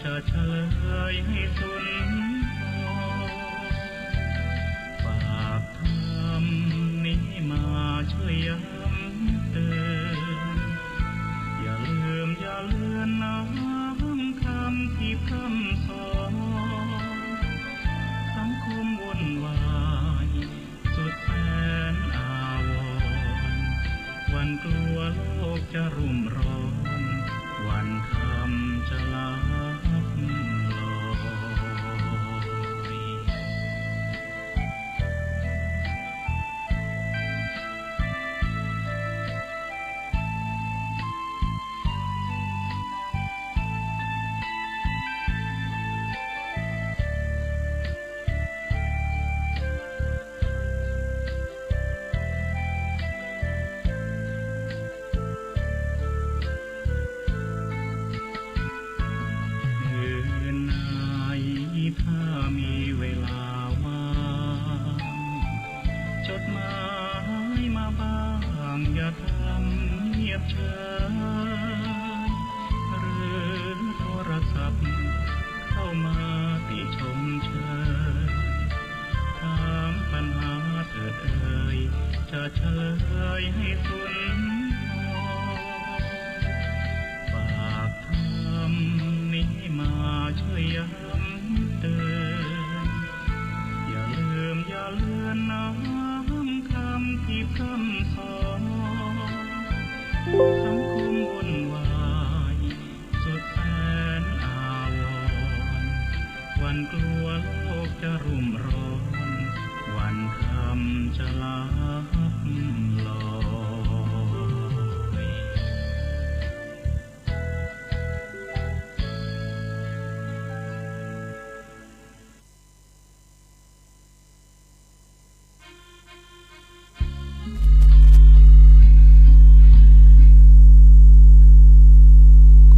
จะเฉลยให้สุนทรฝากธรรมนี้มาช่วยย้ำเตือนอย่าลืมอย่าเลือนน้ำคำที่พร่ำสอนสังคมวุ่นวายสุดแสนอาวรณ์วันกลัวโลกจะรุ่มร้อนวันคำจะลับลอยถ้ามีเวลาว่างจดหมายมาบ้างอย่าทำเงียบเฉยหรือโทรศัพท์เข้ามาติชมเชยถามปัญหาเถิดเอ่ยจะเฉลยให้สุนทรฝากธรรมนี้มาช่วยย้ำเตือนอย่าลืมอย่าเลือนน้ำคำที่พร่ำสอนสังคมวุ่นวายสุดแสนอาวรณ์วันกลัวโลกจะรุ่มร้อนวันคำจะลับลอย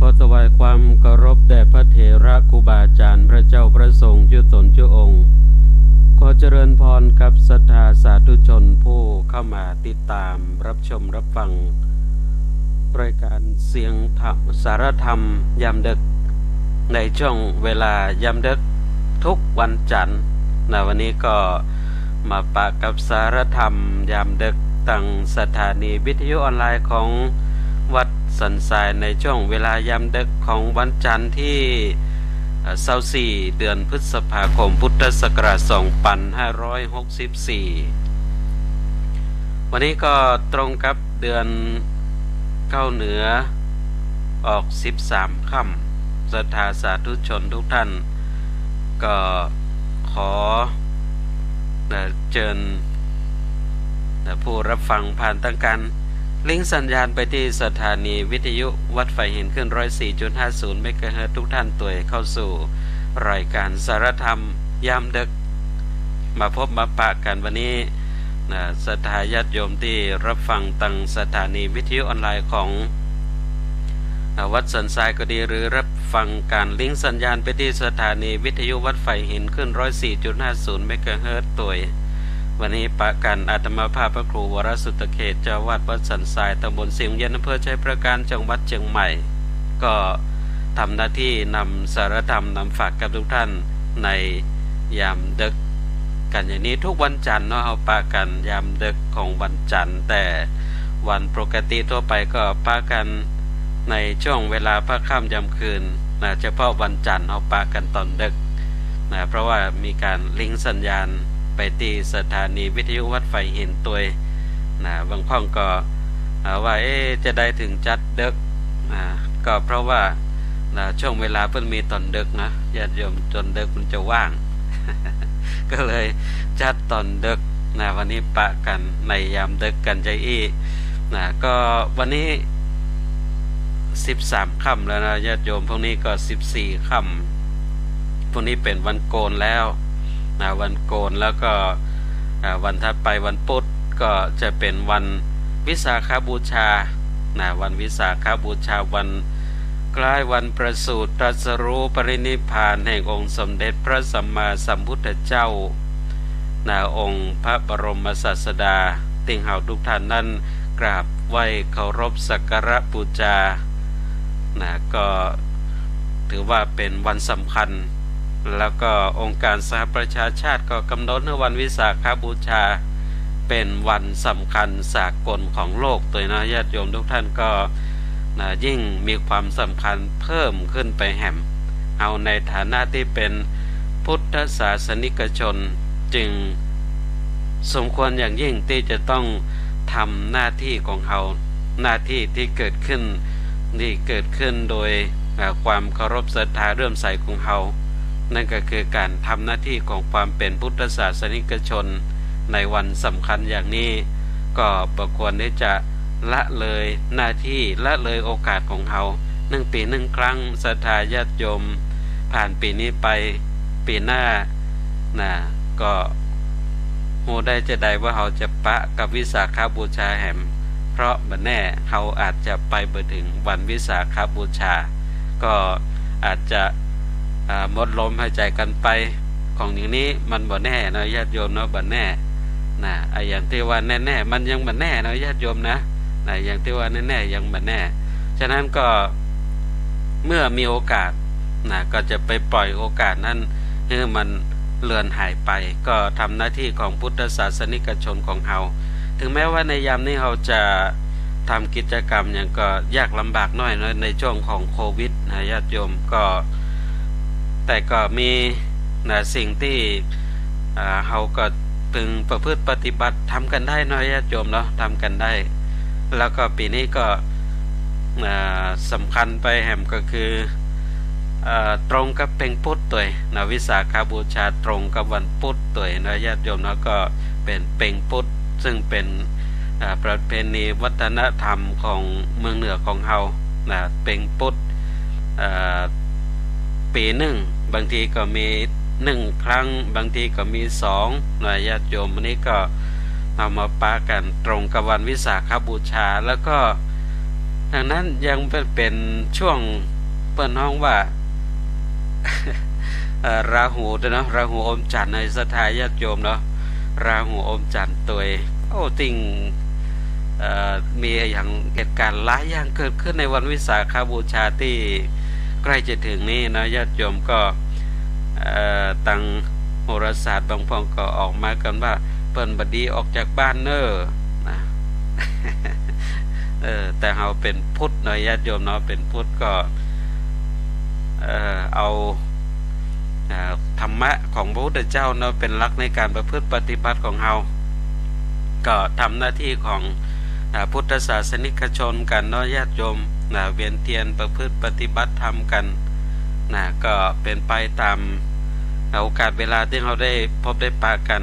ขอถวายความเคารพแด่พระเถระครูบาอาจารย์พระเจ้าพระสงฆ์เจ้าตนเจ้าองค์ขอเจริญพรกับศรัทธาสาธุชนผู้เข้ามาติดตามรับชมรับฟังรายการเสียงธรรมสารธรรมยามดึกในช่วงเวลายามดึกทุกวันจันทร์วันนี้ก็มาปะกับสารธรรมยามดึกตั้งสถานีวิทยุออนไลน์ของวัดสันทรายในช่วงเวลายามดึกของวันจันทร์ที่24เดือนพฤษภาคมพุทธศักราช2564วันนี้ก็ตรงกับเดือนเข้าเหนือออก13ค่ำศรัทธาสาธุชนทุกท่านก็ขอเชิญผู้รับฟังผ่านทางการลิงก์สัญญาณไปที่สถานีวิทยุวัดไฟหินขึ้น 104.50 เมกะเฮิรตซ์ทุกท่านตัวเข้าสู่รายการสารธรรมยามดึกมาพบมาปะกันวันนี้ศรัทธาญาติโยมที่รับฟังทางสถานีวิทยุออนไลน์ของวัดสันทรายก็ดีหรือรับฟังการลิงก์สัญญาณไปที่สถานีวิทยุวัดไฟหินขึ้น 104.50 เมกะเฮิรตซ์ตัววันนี้ปะกันอาตมาภาพพระครูวรสุตเขตเจ้าวาดวัดสันทรายตำบลสิงห์เย็นอำเภอชัยประการจังหวัดเชียงใหม่ก็ทำหน้าที่นำสารธรรมนำฝากกับทุกท่านในยามดึกกันอย่างนี้ทุกวันจันทร์เนาะเอาปะกันยามดึกของวันจันทร์แต่วันปกติทั่วไปก็ปะกันในช่วงเวลาพระค่ำยามคืนเฉพาะวันจันทร์เอาปะกันตอนดึกเพราะว่ามีการลิงก์สัญญาณไปที่สถานีวิทยุวัดไฟหินตัวบางข้องก็ว่าจะได้ถึงจัดดึกก็เพราะว่าช่วงเวลาเพิ่นมีตอนดึกนะญาติโยมจนดึกมันจะว่าง ก็เลยจัดตอนดึกวันนี้ปะกันในยามดึกกันใจก็วันนี้13ค่ำแล้วนะญาติโยมพวกนี้ก็14ค่ำพวกนี้เป็นวันโกนแล้ววันโกนแล้วก็วันถัดไปวันพุธก็จะเป็นวันวิสาขบูชาวันวิสาขบูชาวันคล้ายวันประสูติตรัสรู้ปรินิพพานแห่งองค์สมเด็จพระสัมมาสัมพุทธเจ้าองค์พระบรมศาสดาติ่งเฮาทุกท่านนั้นกราบไหว้เคารพสักการะบูชาก็ ถือว่าเป็นวันสำคัญแล้วก็องค์การสหประชาชาติก็กำหนดให้วันวิสาขบูชาเป็นวันสำคัญสากลของโลกตัวนะญาติโยมทุกท่านก็ยิ่งมีความสำคัญเพิ่มขึ้นไปแห่มเอาในฐานะที่เป็นพุทธศาสนิกชนจึงสมควรอย่างยิ่งที่จะต้องทำหน้าที่ของเขาหน้าที่ที่เกิดขึ้นโดยความเคารพศรัทธาเรื่อมใสของเขานั่นก็คือการทำหน้าที่ของความเป็นพุทธศาสนิกชนในวันสำคัญอย่างนี้ก็บ่ควรที่จะละเลยหน้าที่ละเลยโอกาสของเขา1 ปี 1 ครั้งศรัทธาญาติโยมผ่านปีนี้ไปปีหน้าก็โหได้จะได้ว่าเขาจะปะกับวิสาขบูชาแห่มเพราะบัดแน่เขาอาจจะไปบ่ถึงวันวิสาขบูชาก็อาจจะหมดลมหายใจกันไปของอย่างนี้มันบ่แน่นะญาติโยมเนาะบ่แน่อย่างที่ว่าแน่ๆมันยังบ่แน่นะญาติโยมนะอย่างที่ว่าแน่ๆยังบ่แน่ฉะนั้นก็เมื่อมีโอกาสก็จะไปปล่อยโอกาสนั้นให้มันเลือนหายไปก็ทำหน้าที่ของพุทธศาสนิกชนของเราถึงแม้ว่าในยามนี้เราจะทำกิจกรรมอย่างก็ยากลำบากน้อยในช่วงของโควิดญาติโยมก็แต่ก็มีสิ่งที่เราก็พึงประพฤติปฏิบัติทำกันได้น้อยญาติโยมเนาะทำกันได้แล้วก็ปีนี้ก็สำคัญไปแห่มก็คือตรงกับเป็งพุธตัววิสาขบูชาตรงกับวันพุธตัวนะญาติโยมเนาะก็เป็นเป็งพุธซึ่งเป็นประเพณีวัฒนธรรมของเมืองเหนือของเราเป็งพุธปีหนึ่งบางทีก็มี1 ครั้งบางทีก็มี2นะญาติโยมวันนี้ก็เอามาปะกันตรงกับวันวิสาขบูชาแล้วก็ดังนั้นยังเป็นช่วงเปิ้นห้องว่า ราหูเนาะราหูอมจันทร์ในศรัทธาญาติโยมเนาะราหูอมจันทร์ตัวติงมีอย่างเหตุการณ์หลายอย่างเกิดขึ้นในวันวิสาขบูชาที่ใกล้จะถึงนี้นะญาติโยมก็ตังโหราศาสตร์บางพองก็ออกมากันว่าเปิ้นบดีออกจากบ้านนะ แต่เราเป็นพุทธเนาะญาติโยมเนาะเป็นพุทธก็เอาธรรมะของพระพุทธเจ้าเนาะเป็นหลักในการประพฤติปฏิบัติของเราก็ทำหน้าที่ของพุทธศาสนิกชนกันเนาะญาติโยมเวียนเทียนประพฤติปฏิบัติธรรมกันก็เป็นไปตามโอกาสเวลาที่เราได้พบได้ปะกัน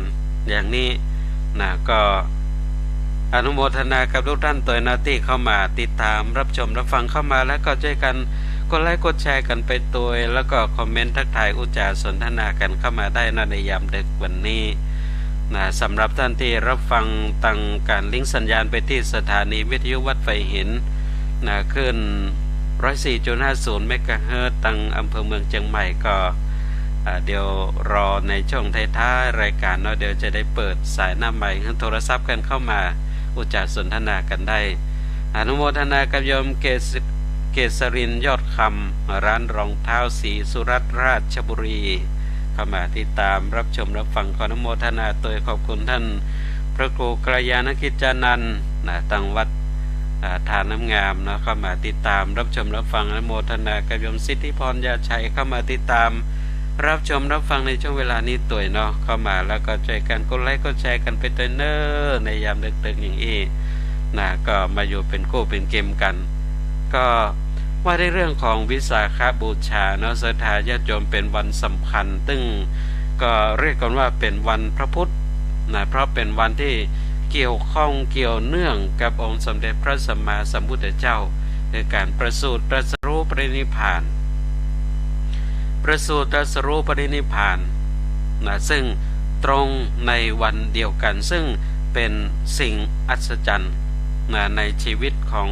อย่างนี้ก็อนุโมทนากับทุกท่านตัวหน้าที่เข้ามาติดตามรับชมรับฟังเข้ามาแล้วก็ช่วยกันกดไลค์กดแชร์กันไปตัวแล้วก็คอมเมนต์ทักทายอุจจาสนทนากันเข้ามาได้ในยามดึกวันนี้สำหรับท่านที่รับฟังตั้งการลิงก์สัญญาณไปที่สถานีวิทยุวัดไฟหินขึ้น 104.50 เมกะเฮิรตซ์ตั้งอำเภอเมืองเชียงใหม่ก็เดี๋ยวรอในช่วงท้ายๆรายการเนาะเดี๋ยวจะได้เปิดสายหน้าใหม่โทรศัพท์กันเข้ามาอุจจาสนทนากันได้อนุโมทนากับโยมเกษรินยอดคำร้านรองเท้าสีสุรัตน์ราชบุรีเข้ามาติดตามรับชมรับฟังขออนุโมทนาโดยขอบคุณท่านพระครูกัลยาณกิจจานันท์ตั้งวัดทานน้ำงามเนาะเข้ามาติดตามรับชมรับฟังอนุโมทนากับโยมสิทธิพรยาชัยเข้ามาติดตามรับชมรับฟังในช่วงเวลานี้ตัวเนาะเข้ามาแล้วก็ช่วยกันกดไลค์กดแชร์กันไปตัวเนอในยามดึกๆอย่างนี้ก็มาอยู่เป็นคู่เป็นเกมกันก็ว่าในเรื่องของวิสาขบูชาเนาะศรัทธาญาติโยมเป็นวันสำคัญซึ่งก็เรียกกันว่าเป็นวันพระพุทธเพราะเป็นวันที่เกี่ยวข้องเกี่ยวเนื่องกับองค์สมเด็จพระสัมมาสัมพุทธเจ้าคือการประสูติตรัสรู้ปรินิพพานซึ่งตรงในวันเดียวกันซึ่งเป็นสิ่งอัศจรรย์ในชีวิตของ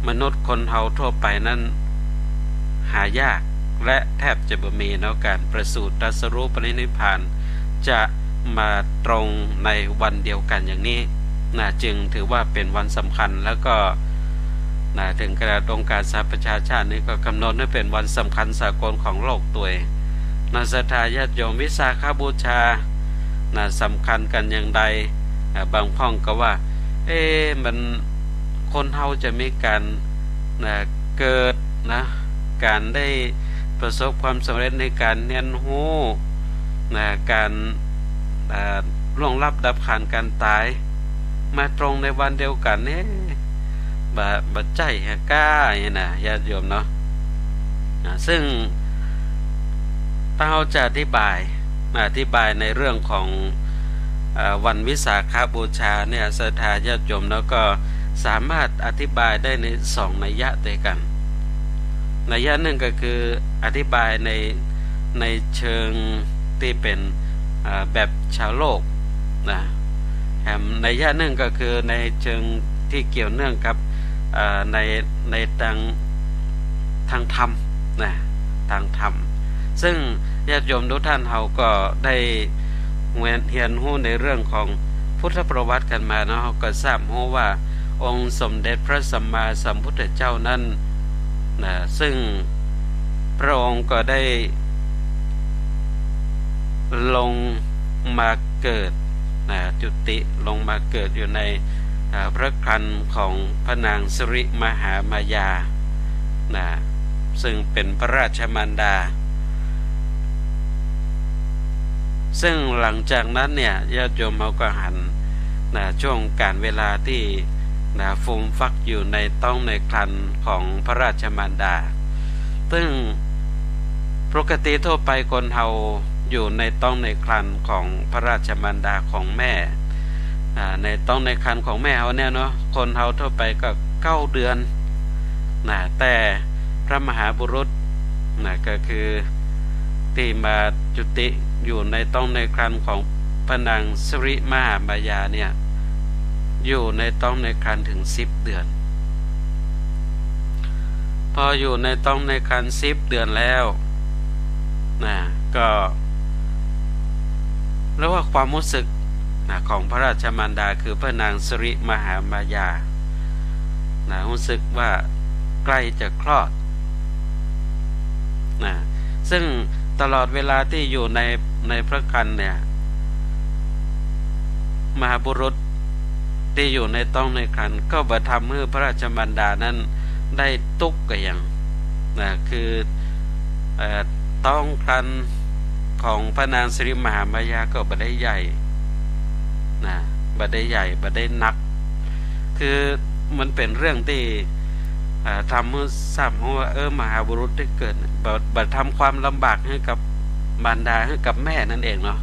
มนุษย์คนเฮาทั่วไปนั้นหายากและแทบจะบ่มีเนาะการประสูติตรัสรู้ปรินิพพานจะมาตรงในวันเดียวกันอย่างนี้จึงถือว่าเป็นวันสำคัญแล้วก็ ถึงกระดาษองค์การสหประชาชาตินี้ก็กำหนดให้เป็นวันสำคัญสากลของโลกตัวเองศรัทธาญาติโยมวิสาขบูชาสำคัญกันอย่างใดบางพ้องก็ว่ามันคนเฮาจะมีการเกิดการได้ประสบความสำเร็จในการเรียนรู้การล่วงลับดับขันการตายมาตรงในวันเดียวกันนี่บ่ใจกล้าอย่างนะญาติโยมเนาะซึ่งถ้าเราจะอธิบายในเรื่องของวันวิสาขบูชาเนี่ยศรัทธาญาติโยมแล้วก็สามารถอธิบายได้ใน2นัยยะด้วยกันนัยยะหนึ่งก็คืออธิบายในเชิงที่เป็นแบบชาวโลกนัยยะหนึ่งก็คือในเชิงที่เกี่ยวเนื่องกับในทางธรรมทางธรรมซึ่งญาติโยมทุกท่านเราก็ได้เรียนรู้ในเรื่องของพุทธประวัติกันมาเนาะก็ทราบรู้ว่าองค์สมเด็จพระสัมมาสัมพุทธเจ้านั้นซึ่งพระองค์ก็ได้ลงมาเกิดจุติลงมาเกิดอยู่ในพระครรภ์ของพระนางสิริมหามายาซึ่งเป็นพระราชมารดาซึ่งหลังจากนั้นเนี่ยญาติโยมเขาก็หันช่วงการเวลาที่ฟูมฟักอยู่ในต้องในครรภ์ของพระราชมารดาซึ่งปกติทั่วไปคนเฮาอยู่ในต้องในครรภ์ของพระราชมารดาของแม่ในต้องในครรภ์ของแม่เขาเนี่ยเนาะคนเฮาทั่วไปก็9 เดือนแต่พระมหาบุรุษก็คือที่มาจุติอยู่ในต้องในครรภ์ของพระนางสิริมหามายาเนี่ยอยู่ในต้องในครรภ์ถึง10 เดือนพออยู่ในต้องในครรภ์10 เดือนแล้วก็เรียกว่าความรู้สึกของพระราชมารดาคือพระนางสิริมหามายารู้สึกว่าใกล้จะคลอดซึ่งตลอดเวลาที่อยู่ในพระครรภ์เนี่ยมหาบุรุษที่อยู่ในต้องในครรภ์ก็บ่ทำให้พระราชมารดานั้นได้ตุกก็อย่างคือต้องครรภ์ของพระนางสิริมหามายาก็บ่ได้ใหญ่บ่ได้ใหญ่บ่ได้หนักคือมันเป็นเรื่องที่ทำให้ทราบว่ามหาบุรุษได้เกิดบ่ทำความลำบากให้กับมารดาให้กับแม่นั่นเองเนาะ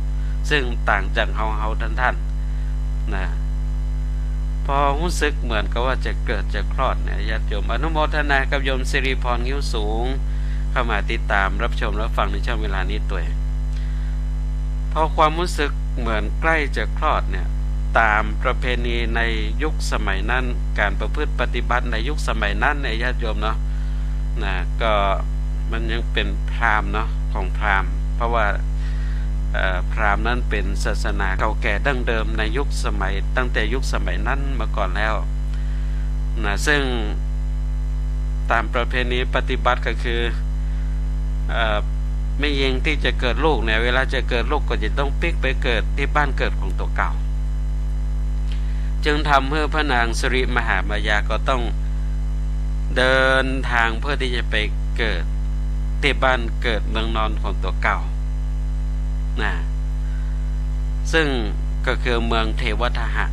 ซึ่งต่างจากเฮาท่านพอรู้สึกเหมือนกับว่าจะเกิดจะคลอดเนี่ยญาติโยมอนุโมทนากับโยมสิริพรงิ้วสูงเข้ามาติดตามรับชมรับฟังในช่วงเวลานี้ตัวพอความรู้สึกเหมือนใกล้จะคลอดเนี่ยตามประเพณีในยุคสมัยนั้นการประพฤติปฏิบัติในยุคสมัยนั้นในญาติโยมเนาะก็มันยังเป็นพราหมณ์เนาะของพราหมณ์เพราะว่าพราหมณ์นั้นเป็นศาสนาเก่าแก่ดั้งเดิมในยุคสมัยตั้งแต่ยุคสมัยนั้นมาก่อนแล้วซึ่งตามประเพณีปฏิบัติก็คือไม่ยิงที่จะเกิดลูกเนี่ยเวลาจะเกิดลูกก็จะต้องปิกไปเกิดที่บ้านเกิดของตัวเก่าจึงทำให้พระนางสิริมหามายาก็ต้องเดินทางเพื่อที่จะไปเกิดที่บ้านเกิดเมืองนอนของตัวเก่าซึ่งก็คือเมืองเทวทหะ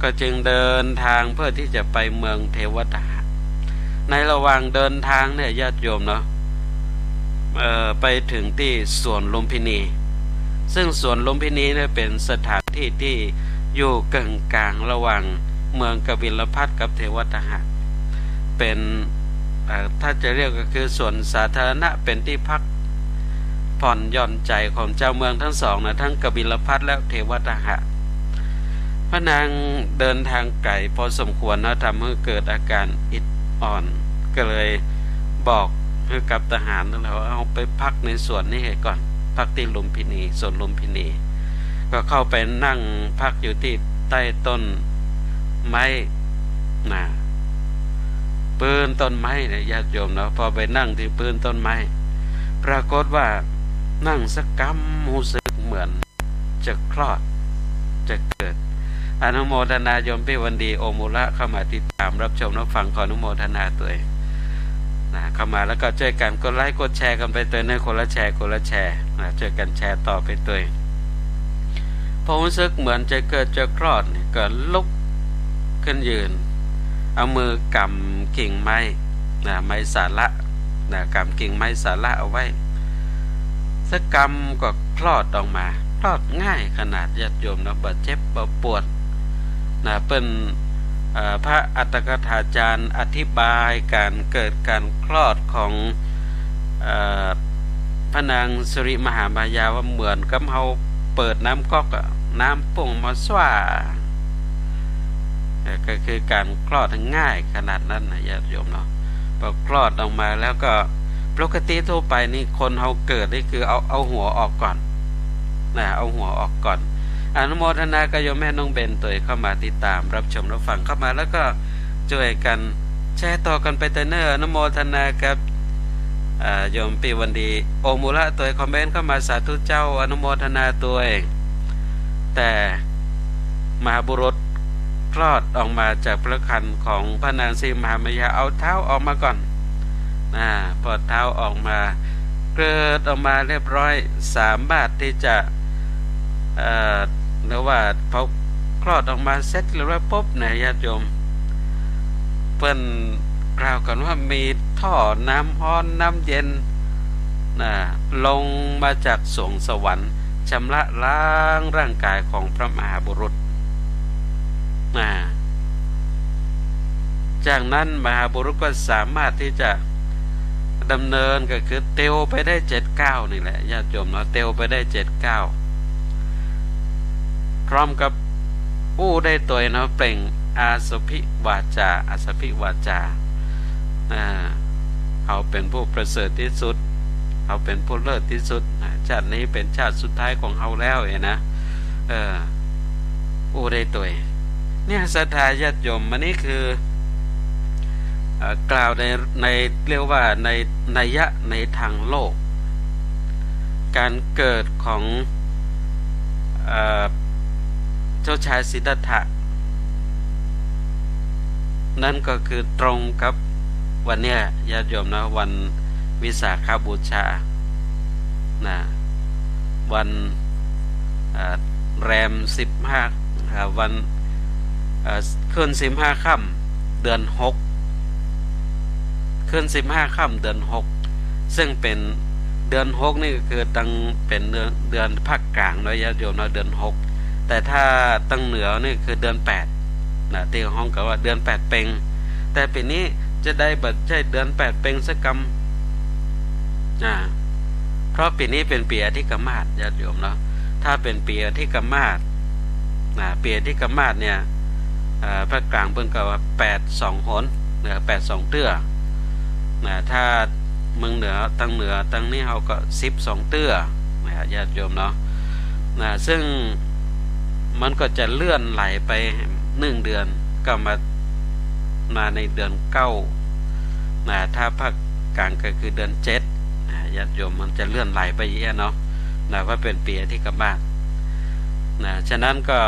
ก็จึงเดินทางเพื่อที่จะไปเมืองเทวทหะในระหว่างเดินทางเนี่ยญาติโยมเนาะไปถึงที่สวนลุมพินีซึ่งสวนลุมพินีเนี่ยเป็นสถานที่ที่อยู่กึ่งกลางระหว่างเมืองกบิลพัสกับเทวทหะเป็นถ้าจะเรียกก็คือสวนสาธารณะเป็นที่พักผ่อนหย่อนใจของเจ้าเมืองทั้งสองทั้งกบิลพัสและเทวทหะพระนางเดินทางไกลพอสมควรทำให้เกิดอาการอิดอ่อนก็เลยบอกให้กับทหารแล้วเอาไปพักในสวนนี้ก่อนพักที่ลุมพินีสวนลุมพินีก็เข้าไปนั่งพักอยู่ที่ใต้ต้นไม้ นะปืนต้นไม้เนี่ยญาติโยมเนาะพอไปนั่งที่ปืนต้นไม้ปรากฏว่านั่งสักกำรู้สึกเหมือนจะคลอดจะเกิดอนุโมทนาโยมพี่วันดีโอมุระเข้ามาติดตามรับชมรับฟังขออนุโมทนาตัวเองนะเข้ามาแล้วก็ช่วยกันกดไลค์กดแชร์กันไปตัวนึงคนละแชร์นะช่วยกันแชร์ต่อไปตัวเองพอรู้สึกเหมือนจะเกิดจะคลอดเนี่ยก็ลุกขึ้นยืนเอามือกำกิ่งไม้นะไม้สาระนะกำกิ่งไม้สาระเอาไว้สักกำก็คลอดออกมาคลอดง่ายขนาดญาติโยมนะบ่เจ็บบ่ปวดนะเป็นพระอัตถกถาจารย์อธิบายการเกิดการคลอดของพระนางสุริมหามายาว่าเหมือนกับเฮาเปิดน้ำก๊อกน้ำปุ่งมาสว่าก็คือการคลอดง่ายขนาดนั้นนะญาติโยมเนาะพอคลอดออกมาแล้วก็ปกติทั่วไปนี่คนเฮาเกิดนี่คือเอาหัวออกก่อนนะเอาหัวออกก่อนอนุโมทนากับโยมแม่น้องเบนตัวเข้ามาติดตามรับชมรับฟังเข้ามาแล้วก็ช่วยกันแชร์ต่อกันไปเนออนุโมทนากับโยมปีวันดีโอมุระตัวคอมเมนต์เข้ามาสาธุเจ้าอนุโมทนาตัวเองแต่มหาบุรุษคลอดออกมาจากพระครรภ์ของพระนางสีมหามายาเอาเท้าออกมาก่อนพอเท้าออกมาเกิดออกมาเรียบร้อยสามารถที่จะหรือว่าพอคลอดออกมาเสร็จหรือว่าปุ๊บเนี่ยญาติโยมเพิ่นกล่าวกันว่ามีท่อน้ำร้อนน้ำเย็นลงมาจากสวงสวรรค์ชำระล้างร่างกายของพระมหาบุรุษจากนั้นมหาบุรุษก็สามารถที่จะดำเนินก็คือเตียวไปได้7-9นี่แหละญาติโยมเนาะเตียวไปได้7-9พร้อมกับได้ตัวเนาะเปล่งอาสพิวาจาเขาเป็นผู้ประเสริฐที่สุดเขาเป็นผู้เลิศที่สุดชาตินี้เป็นชาติสุดท้ายของเขาแล้วนะได้ตัวเนี่ยศรัทธาญาติโยมมันนี่คือกล่าวในเรียกว่าในนัยยะในทางโลกการเกิดของเจ้าชายสิทธัตถะนั่นก็คือตรงกับวันเนี้ยญาติโยมนะวันวิสาขบูชาวันแรม15วันขึ้น15ค่ำเดือน6ขึ้น15ค่ำเดือน6ซึ่งเป็นเดือน6นี่ก็คือตั้งเป็นเดือนภาคกลางเนาะญาติโยมเนาะเดือน6แต่ถ้าตั้งเหนือนี่คือเดือน8ที่ห้องกับว่าเดือน8เพ็งแต่ปีนี้จะได้บัดใช่เดือน8เพ็งสักกรรมเพราะปีนี้เป็นปีอธิกมาศญาติโยมเนาะถ้าเป็นปีอธิกมาศปีอธิกมาศเนี่ยภาคกลางเพิ่นก็ว่า8 2 หน8 2 เตื้อถ้าเมืองเหนือตั้งนี้เขาก็12 เตื้อญาติโยมเนาะซึ่งมันก็จะเลื่อนไหลไป1 เดือนก็มาในเดือน9ถ้าภาคกลางก็คือเดือน7ญาติโยมมันจะเลื่อนไหลไปเยอะเนาะว่าเป็นปีอธิกมาศฉะนั้นก็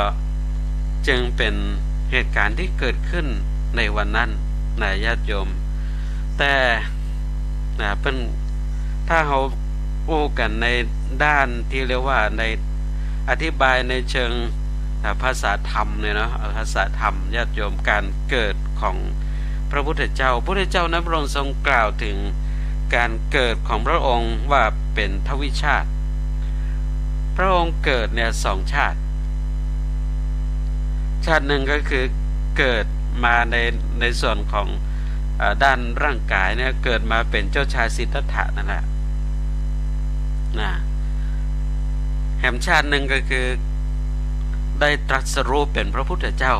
จึงเป็นเหตุการณ์ที่เกิดขึ้นในวันนั้นญาติโยมแต่เป็นถ้าเราพูดกันในด้านที่เรียกว่าในอธิบายในเชิงภาษาธรรมเนี่ยเนาะภาษาธรรมญาติโยมการเกิดของพระพุทธเจ้านั้นพระองค์ทรงกล่าวถึงการเกิดของพระองค์ว่าเป็นทวิชาติพระองค์เกิดเนี่ย2 ชาติหนึ่งก็คือเกิดมาในส่วนของด้านร่างกายเนี่ยเกิดมาเป็นเจ้าชายสิทธัตถะนั่นแหละแห่งชาติหนึ่งก็คือได้ตรัสรู้เป็นพระพุทธเจ้า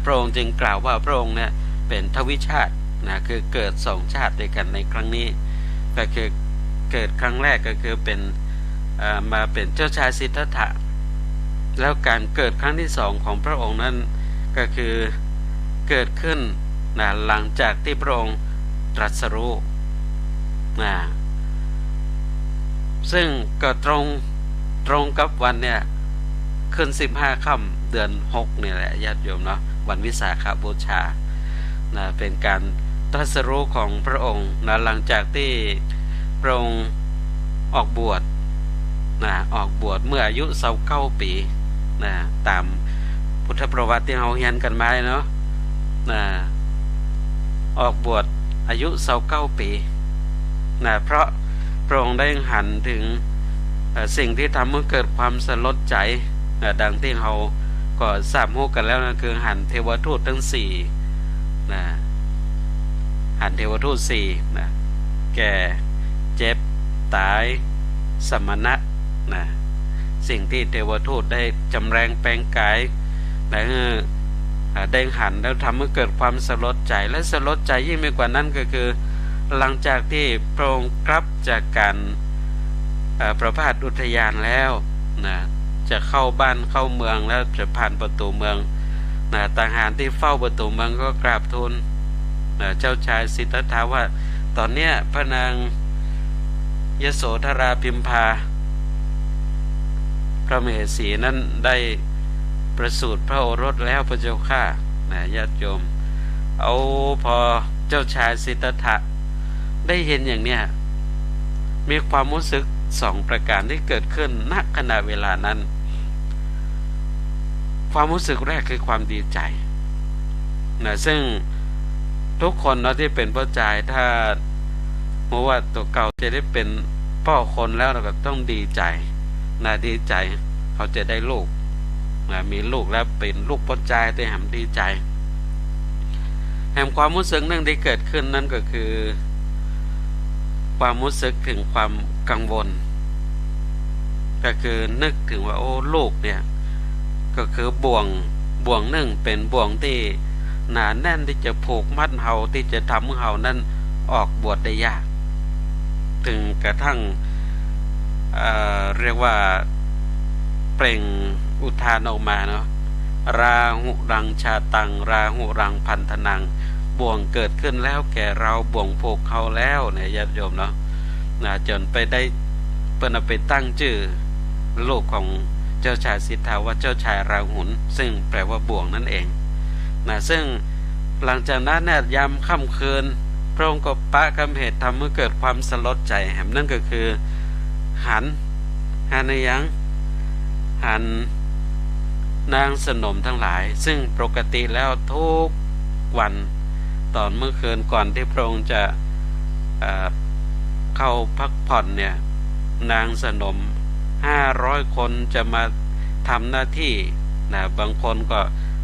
พระองค์จึงกล่าวว่าพระองค์เนี่ยเป็นทวิชาติคือเกิด2 ชาติด้วยกันในครั้งนี้ก็คือเกิดครั้งแรกก็คือเป็นมาเป็นเจ้าชายสิทธัตถะ แล้วการเกิดครั้งที่2ของพระองค์นั้นก็คือ เกิดขึ้นนะหลังจากที่พระองค์ตรัสรู้นะซึ่งก็ตรงกับวันเนี่ยขึ้น15ค่ำเดือน6เนี่ยแหละญาติโยมเนาะวันวิสาขบูชานะเป็นการตรัสรู้ของพระองค์นะหลังจากที่พระองค์ออกบวชนะออกบวชเมื่ออายุ29ปีนะตามพุทธประวัติที่เราเรียนกันมาเนาะนะออกบวชอายุ29ปีนะเพราะพระองค์ได้หันถึงสิ่งที่ทำให้เกิดความสลดใจดังที่เราก็ทราบรู้กันแล้วนะคือหันเทวทูตทั้ง4นะหันเทวทูต4นะแก่เจ็บตายสมณะนะสิ่งที่เทวทูตได้จำแรงแปลงกายนะได้หันแล้วทำให้เกิดความสลดใจและสลดใจยิ่งไปกว่านั้นก็คือหลังจากที่พระองค์กลับจากการประพาสอุทยานแล้วนะจะเข้าบ้านเข้าเมืองแล้วจะผ่านประตูเมืองนะทหารที่เฝ้าประตูเมืองก็กราบทูลเจ้าชายสิทธัตถะว่าตอนเนี้ยพระนางยโสธราพิมพาพระมเหสีนั้นได้ประสูติพระโอรสแล้วพระเจ้าข้านะญาติโยมเอาพอเจ้าชายสิทธัตถะได้เห็นอย่างเนี้ยมีความรู้สึก2ประการที่เกิดขึ้นณขณะเวลานั้นความรู้สึกแรกคือความดีใจนะซึ่งทุกคนเนาะที่เป็นพ่อชายถ้าเพราะว่าตัวเก่าจะได้เป็นพ่อคนแล้วเราก็ต้องดีใจนะดีใจเขาจะได้ลูกนะมีลูกแล้วเป็นลูกพ่อชายแต่แหมดีใจแหมความรู้สึกนึงที่เกิดขึ้นนั่นก็คือความรู้สึกถึงความกังวลก็คือนึกถึงว่าโอ้ลูกเนี่ยก็คือบ่วงหนึ่งเป็นบ่วงที่หนาแน่นที่จะผูกมัดเฮาที่จะทำให้เฮานั้นออกบวชได้ยากถึงกระทั่งเรียกว่าเปล่งอุทานออกมาเนาะราหุรังชาตังราหุรังพันธนังบ่วงเกิดขึ้นแล้วแก่เราบ่วงผูกเขาแล้วเนี่ยญาติโยมเนาะจนไปได้เปิ้นเอาไปตั้งชื่อลูกของเจ้าชายสิทธัตถะว่าเจ้าชายราหุลซึ่งแปลว่าบ่วงนั่นเองนะซึ่งหลังจากนั้นเนี่ยยามค่ำคืนพระองค์ก็ปะกำเหตุทำให้เกิดความสลดใจแห่งนั่นก็คือหันในยังหันนางสนมทั้งหลายซึ่งปกติแล้วทุกวันตอนเมื่อคืนก่อนที่พระองค์จะเข้าพักผ่อนเนี่ยนางสนม500 คนจะมาทำหน้าที่นะบางคนก็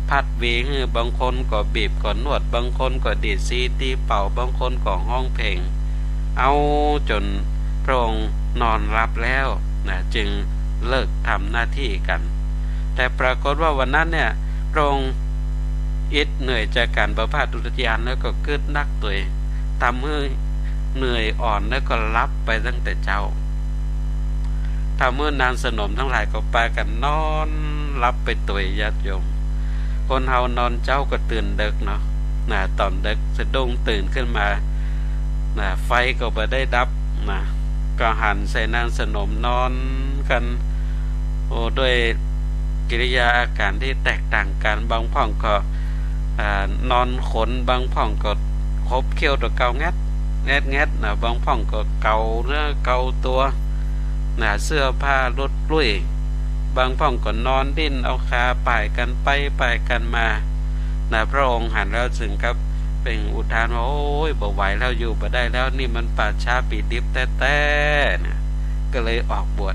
พัดวีบางคนก็บีบก็นวดบางคนก็ดีดซีตีเป่าบางคนก็ห้องเพลงเอาจนพระองค์นอนรับแล้วนะจึงเลิกทำหน้าที่กันแต่ปรากฏว่าวันนั้นเนี่ยพระองค์อิดเหนื่อยจากการประพาสอุทยานแล้วก็กึดนักตัวทำให้เหนื่อยอ่อนแล้วก็รับไปตั้งแต่เจ้าถ้าเมื่อนางสนมทั้งหลายก็ปากันนอนรับไปตัวญาติโยมคนเฮานอนเจ้าก็ตื่นดึกเนาะตอนดึกสะดุ้งตื่นขึ้นมาไฟก็ไปได้ดับก็หันใส่นางสนมนอนกันด้วยกิริยาอาการที่แตกต่างกันบางพ่องก็นอนขนบางพ่องก็คบเขี้ยวตัวเกาแงดบางพ่องก็เกาเนื้อเกาตัวเสื้อผ้าลุดลุ่ยบางพ่องก็นอนดิ้นเอาขาป่ายกันไปป่ายกันมาพระองค์หันแล้วถึงกับเป็นอุทานว่าโอ้ยบ่ไหวแล้วอยู่บ่ได้แล้วนี่มันป่าช้าปีดิบแต้ๆนะก็เลยออกบวช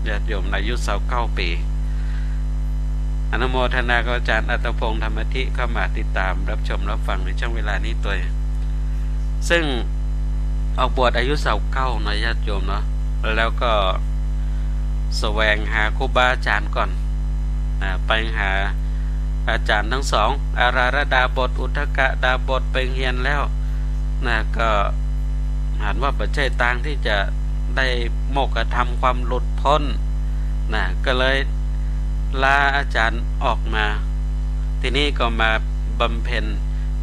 ญาติโยมอายุ29 ปีอนุโมทนากับอาจารย์อัตพงษ์ธรรมธิเข้ามาติดตามรับชมรับฟังในช่วงเวลานี้ตัวซึ่งออกบวชอายุ29นะญาติโยมเนาะแล้วก็แสวงหาครูบาอาจารย์ก่อนไปหาอาจารย์ทั้งสองอาราระดาบทอุทกะดาบทไปเรียนแล้วก็หันว่าปัจจัยต่างที่จะได้โมกขธรรมความหลุดพ้นก็เลยลาอาจารย์ออกมาทีนี้ก็มา บำเพ็ญ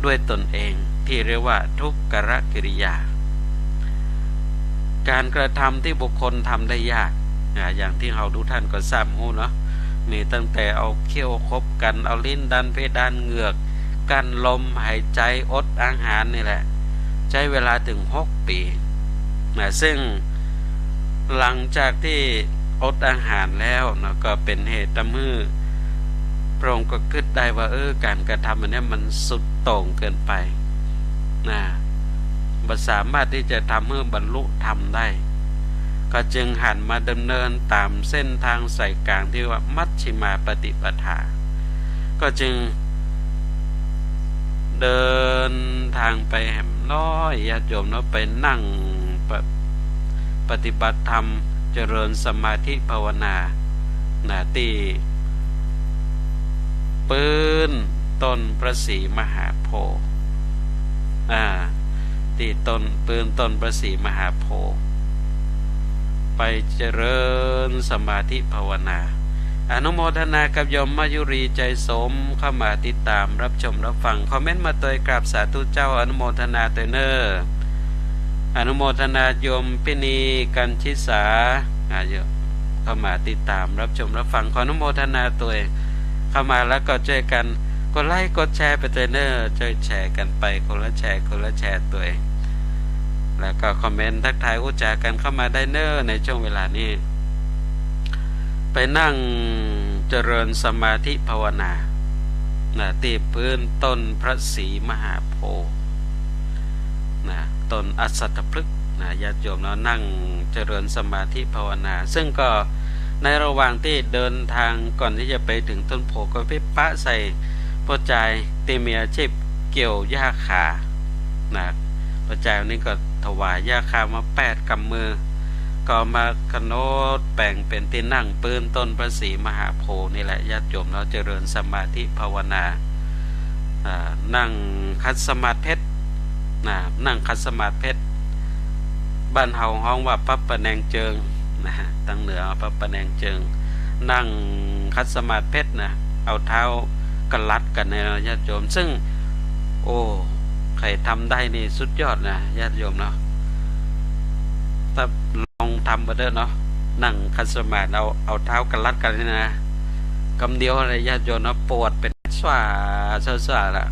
ด้วยตนเองที่เรียกว่าทุกขกิริยาการกระทำที่บุคคลทำได้ยากอย่างที่เราทุกท่านก็ทราบหูเนาะมีตั้งแต่เอาเขี้ยวคบกันเอาลิ้นดันเพดานเหงือกกั้นลมหายใจอดอาหารนี่แหละใช้เวลาถึง6 ปีซึ่งหลังจากที่อดอาหารแล้วนะก็เป็นเหตุทำให้พระองค์ก็คิดได้ว่าการกระทำอันนี้มันสุดโต่งเกินไปบ่สามารถที่จะทำให้บรรลุธรรมได้ก็จึงหันมาดำเนินตามเส้นทางสายกลางที่ว่ามัชฌิมาปฏิปทาก็จึงเดินทางไปแห่มน้อยญาติโยมเนาะไปนั่งปฏิบัติธรรมเจริญสมาธิภาวนาที่ปืนต้นพระศรีมหาโพธิ์ที่ปืนต้นพระศรีมหาโพธิ์ไปเจริญสมาธิภาวนาอนุโมทนากับโยมมายุรีใจสมเข้ามาติดตามรับชมรับฟังคอมเมนต์มาตัวกราบสาธุเจ้าอนุโมทนาตัวเนออนุโมทนาโยมพินีกันชิสาเยอะเข้ามาติดตามรับชมรับฟังขออนุโมทนาตัวเข้ามาแล้วก็ช่วยกันกดไลค์กดแชร์ไปตัวเนอช่วยแชร์กันไปคนละแชร์ตัวแล้วก็คอมเมนต์ทักทายอุจากันเข้ามาได้เนอในช่วงเวลานี้ไปนั่งเจริญสมาธิภาวนาที่พื้นต้นพระศรีมหาโพธิ์ต้นอสัตตพฤกษ์ญาติโยมเรานั่งเจริญสมาธิภาวนาซึ่งก็ในระหว่างที่เดินทางก่อนที่จะไปถึงต้นโพก็ไปปะใส่พ่อใจที่มีอาชีพเกี่ยวหญ้าคาพ่อใจวันนี้ก็ถวายหญ้าคามา8 กำมือก็มาขนดแบ่งเป็นที่นั่งปืนต้นพระศรีมหาโพธิ์นี่แหละญาติโยมเราเจริญสมาธิภาวนานั่งคัดสมาธิเพชรนั่งคัดสมาธิเพชรบ้านเฮาห้องว่าปั๊บปะแนงเจิงทางเหนือปั๊บปะแนงเจิงนั่งคัดสมาธิเพชรเอาเท้ากระลัดกันในญาติโยมซึ่งใครทำได้นี่สุดยอดนะญาติโยมเนาะถ้าลองทำมาเด้อเนาะนั่งคัดสมาธิเอาเท้ากระลัดกันนี่นะกำเดียวอะไรญาติโยมเนาะปวดเป็นสว่าละ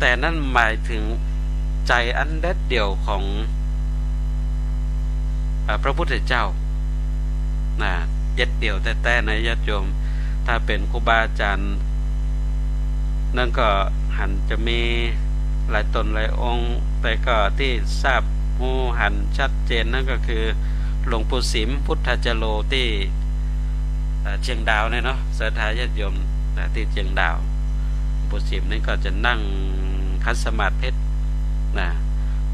แต่นั่นหมายถึงใจอันเด็ดเดี่ยวของพระพุทธเจ้าเด็ดเดี่ยวแต่ในญาติโยมถ้าเป็นครูบาอาจารย์นั่นก็หันจะมีหลายตนหลายองค์แต่ก็ที่ทราบหูหันชัดเจนนั่นก็คือหลวงปู่สิมพุทธจโรที่เชียงดาวเนี่ยเนาะศรัทธาญาติโยมที่เชียงดาวปู่สิมนี่ก็จะนั่งคัดสมาธิเพชร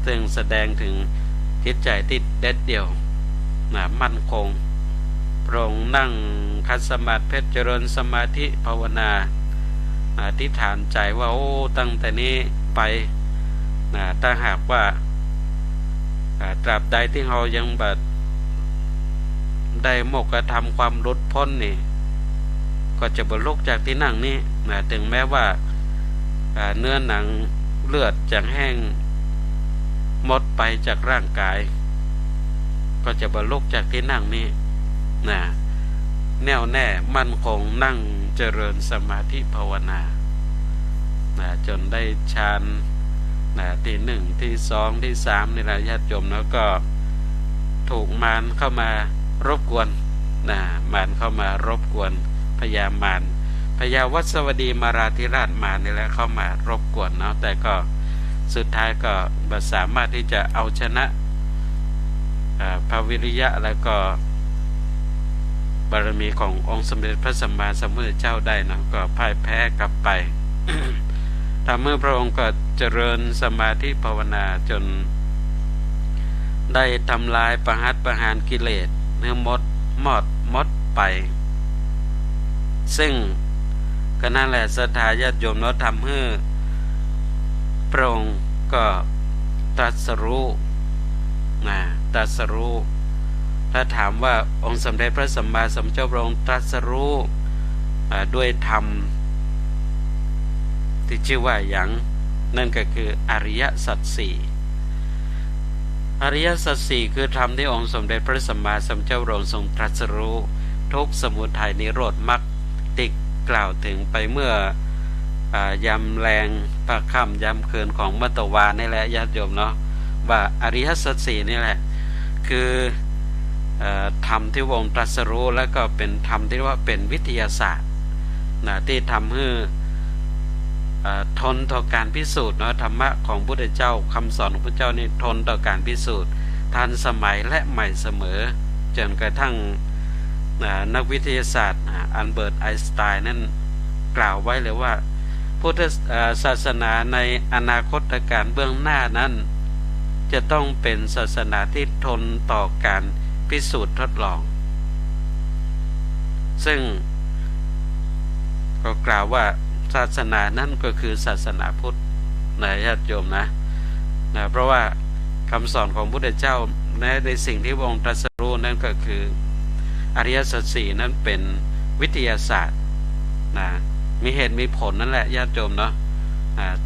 ซึ่งแสดงถึงจิตใจที่เด็ดเดี่ยวมั่นคงพระองค์นั่งคัดสมาธิเพชรเจริญสมาธิภาวนาอธิษฐานใจว่าตั้งแต่นี้ไปถ้าหากว่าตราบใดที่เรายังได้โมกขธรรมความหลุดพ้นนี่ก็จะบรรลุจากที่นั่งนี้ถึงแม้ว่าเนื้อหนังเลือดจะแห้งหมดไปจากร่างกายก็จะบรรลุจากที่นั่งนี้แน่วแน่มั่นคงนั่งเจริญสมาธิภาวนาจนได้ฌานที่1ที่2ที่3นี่แหละญาติโยมแล้วก็ถูกมารเข้ามารบกวนมารเข้ามารบกวนพญามารพญาวัสวดีมาราธิราชมารนี่แหละเข้ามารบกวนเนาะแต่ก็สุดท้ายก็สามารถที่จะเอาชนะพระวิริยะแล้วก็บารมีขององค์สมเด็จพระสัมมาสัมพุทธเจ้าได้นะก็พ่ายแพ้กลับไป ทำเมื่อพระองค์ก็เจริญสมาธิภาวนาจนได้ทำลายประหัตประหารกิเลสเนื้อมดไปซึ่งก็นั่นแหละศรัทธาญาติโยมเราทำให้พระองค์ก็ตรัสรู้ถ้าถามว่าองค์สมเด็จพระสัมมาสัมพุทธเจ้าพระองค์ตรัสรู้ด้วยธรรม ที่ชื่อว่าอย่างนั่นก็คืออริยสัจสี่อริยสัจสี่คือธรรมที่องค์สมเด็จพระสัมมาสัมพุทธเจ้าทรงตรัสรู้ทุกข์สมุทัยนิโรธมรรคที่กล่าวถึงไปเมื่อยำแรงปากค่ำยำคืนของมัตตวานี่แหละญาติโยมเนาะว่าอริยสัจสี่นี่แหละคือธรรมที่องค์ตรัสรู้แล้วก็เป็นธรรมที่ว่าเป็นวิทยาศาสตร์นะที่ทำให้ทนต่อการพิสูจน์เนาะธรรมะของพุทธเจ้าคำสอนของพระเจ้านี่ทนต่อการพิสูจน์ทันสมัยและใหม่เสมอจนกระทั่งนักวิทยาศาสตร์อัลเบิร์ตไอน์สไตน์นั้นกล่าวไว้เลยว่าพุทธศาสนาในอนาคตการเบื้องหน้านั้นจะต้องเป็นศาสนาที่ทนต่อการพิสูจน์ทดลองซึ่งก็กล่าวว่าศาสนานั้นก็คือศาสนาพุทธนะญาติโยมนะเพราะว่าคำสอนของพระพุทธเจ้าในสิ่งที่พระองค์ตรัสรู้นั่นก็คืออริยสัจสี่นั้นเป็นวิทยาศาสตร์นะมีเหตุมีผลนั่นแหละญาติโยมเนาะ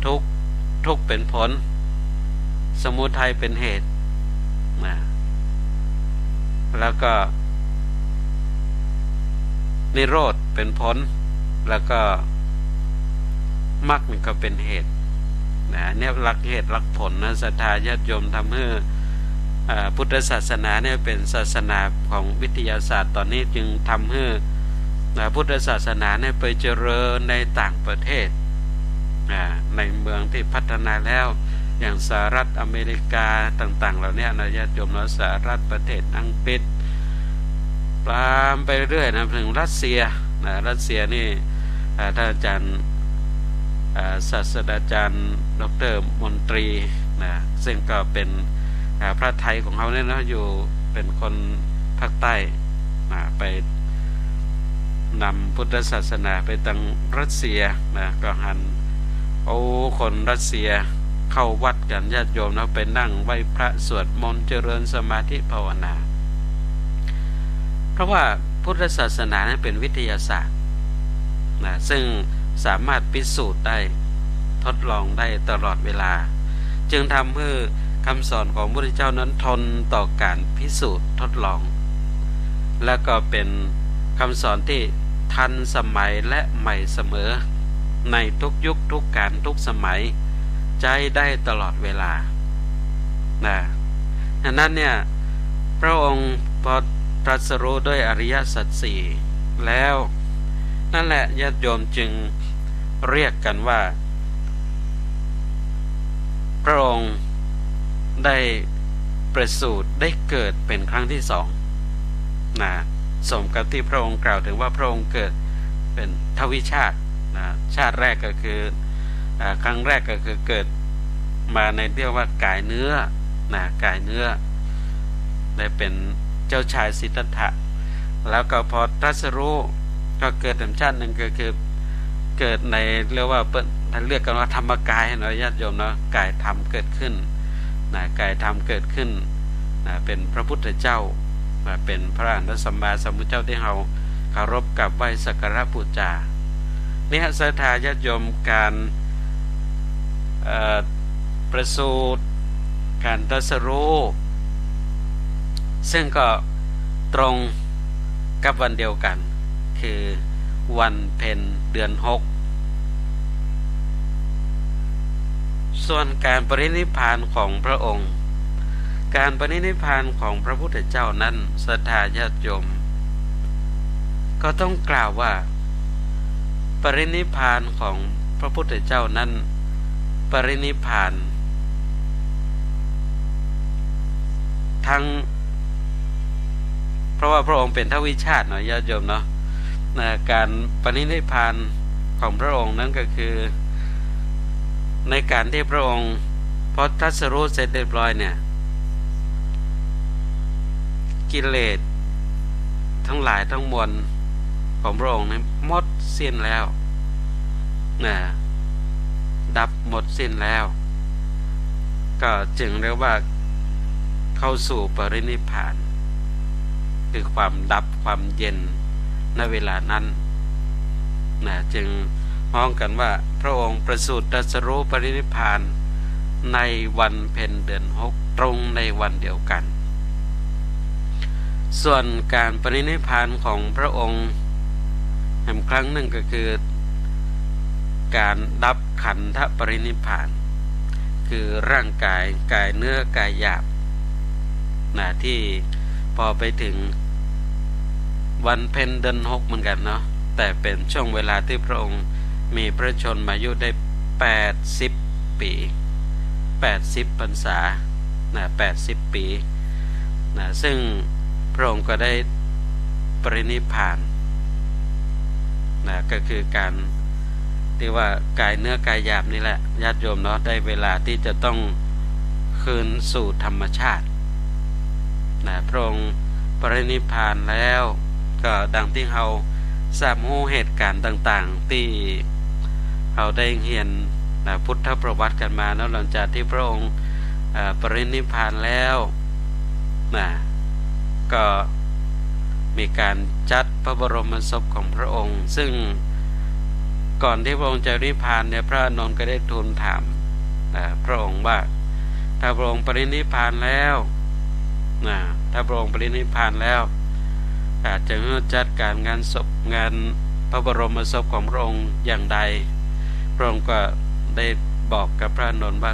ทุกเป็นผลสมุทัยเป็นเหตุนะแล้วก็นิโรธเป็นผลแล้วก็มรรคมันก็เป็นเหตุนะเนี่ยหลักเหตุหลักผลนะศรัทธาญาติโยมทำให้พุทธศาสนาเนี่ยเป็นศาสนาของวิทยาศาสตร์ตอนนี้จึงทำให้พุทธศาสนาเนี่ยไปเจริญในต่างประเทศในเมืองที่พัฒนาแล้วอย่างสหรัฐอเมริกาต่างๆเหล่านี้นะญาติโยมเนาะสหรัฐประเทศอังกฤษตามไปเรื่อยนะถึงรัสเซียรัสเซียนี่ท่านอาจารย์ศาสตราจารย์ดร.มนตรีนะซึ่งก็เป็นพระไทยของเขาเนี่ยนะอยู่เป็นคนภาคใต้ไปนำพุทธศาสนาไปทางรัสเซียนะก็หันคนรัสเซียเข้าวัดกันญาติโยมนะไปนั่งไหว้พระสวดมนต์เจริญสมาธิภาวนาเพราะว่าพุทธศาสนานั้นเป็นวิทยาศาสตร์นะซึ่งสามารถพิสูจน์ได้ทดลองได้ตลอดเวลาจึงทำให้คำสอนของพระพุทธเจ้านั้นทนต่อการพิสูจน์ทดลองและก็เป็นคำสอนที่ทันสมัยและใหม่เสมอในทุกยุคทุกการทุกสมัยใจได้ตลอดเวลาดังนั้นเนี่ยพระองค์พอตรัสรู้ด้วยอริยสัจสี่แล้วนั่นแหละญาติโยมจึงเรียกกันว่าพระองค์ได้ประสูติได้เกิดเป็นครั้งที่สองสมกับที่พระองค์กล่าวถึงว่าพระองค์เกิดเป็นทวิชาติชาติแรกก็คือครั้งแรกก็คือเกิดมาในเรียกว่ากายเนื้อกายเนื้อได้เป็นเจ้าชายสิทธัตถะแล้วก็พอตรัสรู้ก็เกิดเป็นชาติหนึ่งก็คือเกิดในเรียกว่าท่านเรียกกันว่าธรรมกายเนาะญาติโยมเนาะกายธรรมเกิดขึ้นกายธรรมเกิดขึ้นเป็นพระพุทธเจ้าเป็นพระอรหันตสัมมาสัมพุทธเจ้าที่เราเคารพกับไหว้สักการะบูชาเนี่ยศรัทธาญาติโยมการประสูติการตรัสรู้ซึ่งก็ตรงกับวันเดียวกันคือวันเพ็ญเดือน6ส่วนการปรินิพพานของพระองค์การปรินิพพานของพระพุทธเจ้านั้นศรัทธาญาติโยมก็ต้องกล่าวว่าปรินิพพานของพระพุทธเจ้านั้นปรินิพพานทั้งเพราะว่าพระองค์เป็นทวิชาติเนาะญาติโยมเนาะการปรินิพพานของพระองค์นั้นก็คือในการที่พระองค์พอตรัสรู้เสร็จเรียบร้อยเนี่ยกิเลสทั้งหลายทั้งมวลของพระองค์นั้นหมดสิ้นแล้วดับหมดสิ้นแล้วก็จึงเรียกว่าเข้าสู่ปรินิพพานคือความดับความเย็นในเวลานั้นจึง ฮ้องกันว่าพระองค์ประสูติตรัสรู้ปรินิพพานในวันเพ็ญเดือน6ตรงในวันเดียวกันส่วนการปรินิพพานของพระองค์แห่งครั้งหนึ่งก็คือการดับขันธปรินิพพานคือร่างกายเนื้อกายหยาบที่พอไปถึงวันเพ็ญเดือน6เหมือนกันเนาะแต่เป็นช่วงเวลาที่พระองค์มีพระชนมายุได้80ปี80พรรษา80ปีซึ่งพระองค์ก็ได้ปรินิพพานก็คือการที่ว่ากายเนื้อกายหยาบนี่แหละญาติโยมเนาะได้เวลาที่จะต้องคืนสู่ธรรมชาติพระองค์ปรินิพพานแล้วก็ดังที่เราทราบรู้เหตุการณ์ต่างๆที่เราได้เรียนพุทธประวัติกันมาแล้วหลังจากที่พระองค์ปรินิพพานแล้วก็มีการจัดพระบรมศพของพระองค์ซึ่งก่อนที่พระองค์จะนิพพานเนี่ยพระอานนท์ก็ได้ทูลถามพระองค์ว่าถ้าพระองค์ปรินิพพานแล้วถ้าพระองค์ปรินิพพานแล้วอาจจะจัดการงานศพงานพระบรมศพของพระองค์อย่างใดพระองค์ก็ได้บอกกับพระอานนท์ว่า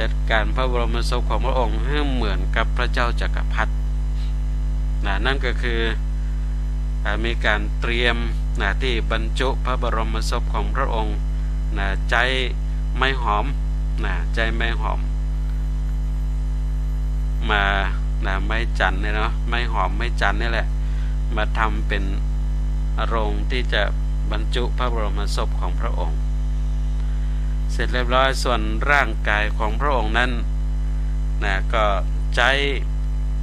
จัดการพระบรมศพของพระองค์ให้เหมือนกับพระเจ้าจักรพรรดินั่นก็คือมีการเตรียมที่บรรจุพระบรมศพของพระองค์ใจไม้หอมใจไม้หอมมาไม้จันเนี่ยเนาะไม้หอมไม้จันนี่แหละมาทำเป็นโรงที่จะบรรจุพระบรมศพของพระองค์เสร็จเรียบร้อยส่วนร่างกายของพระองค์นั้นก็ใช้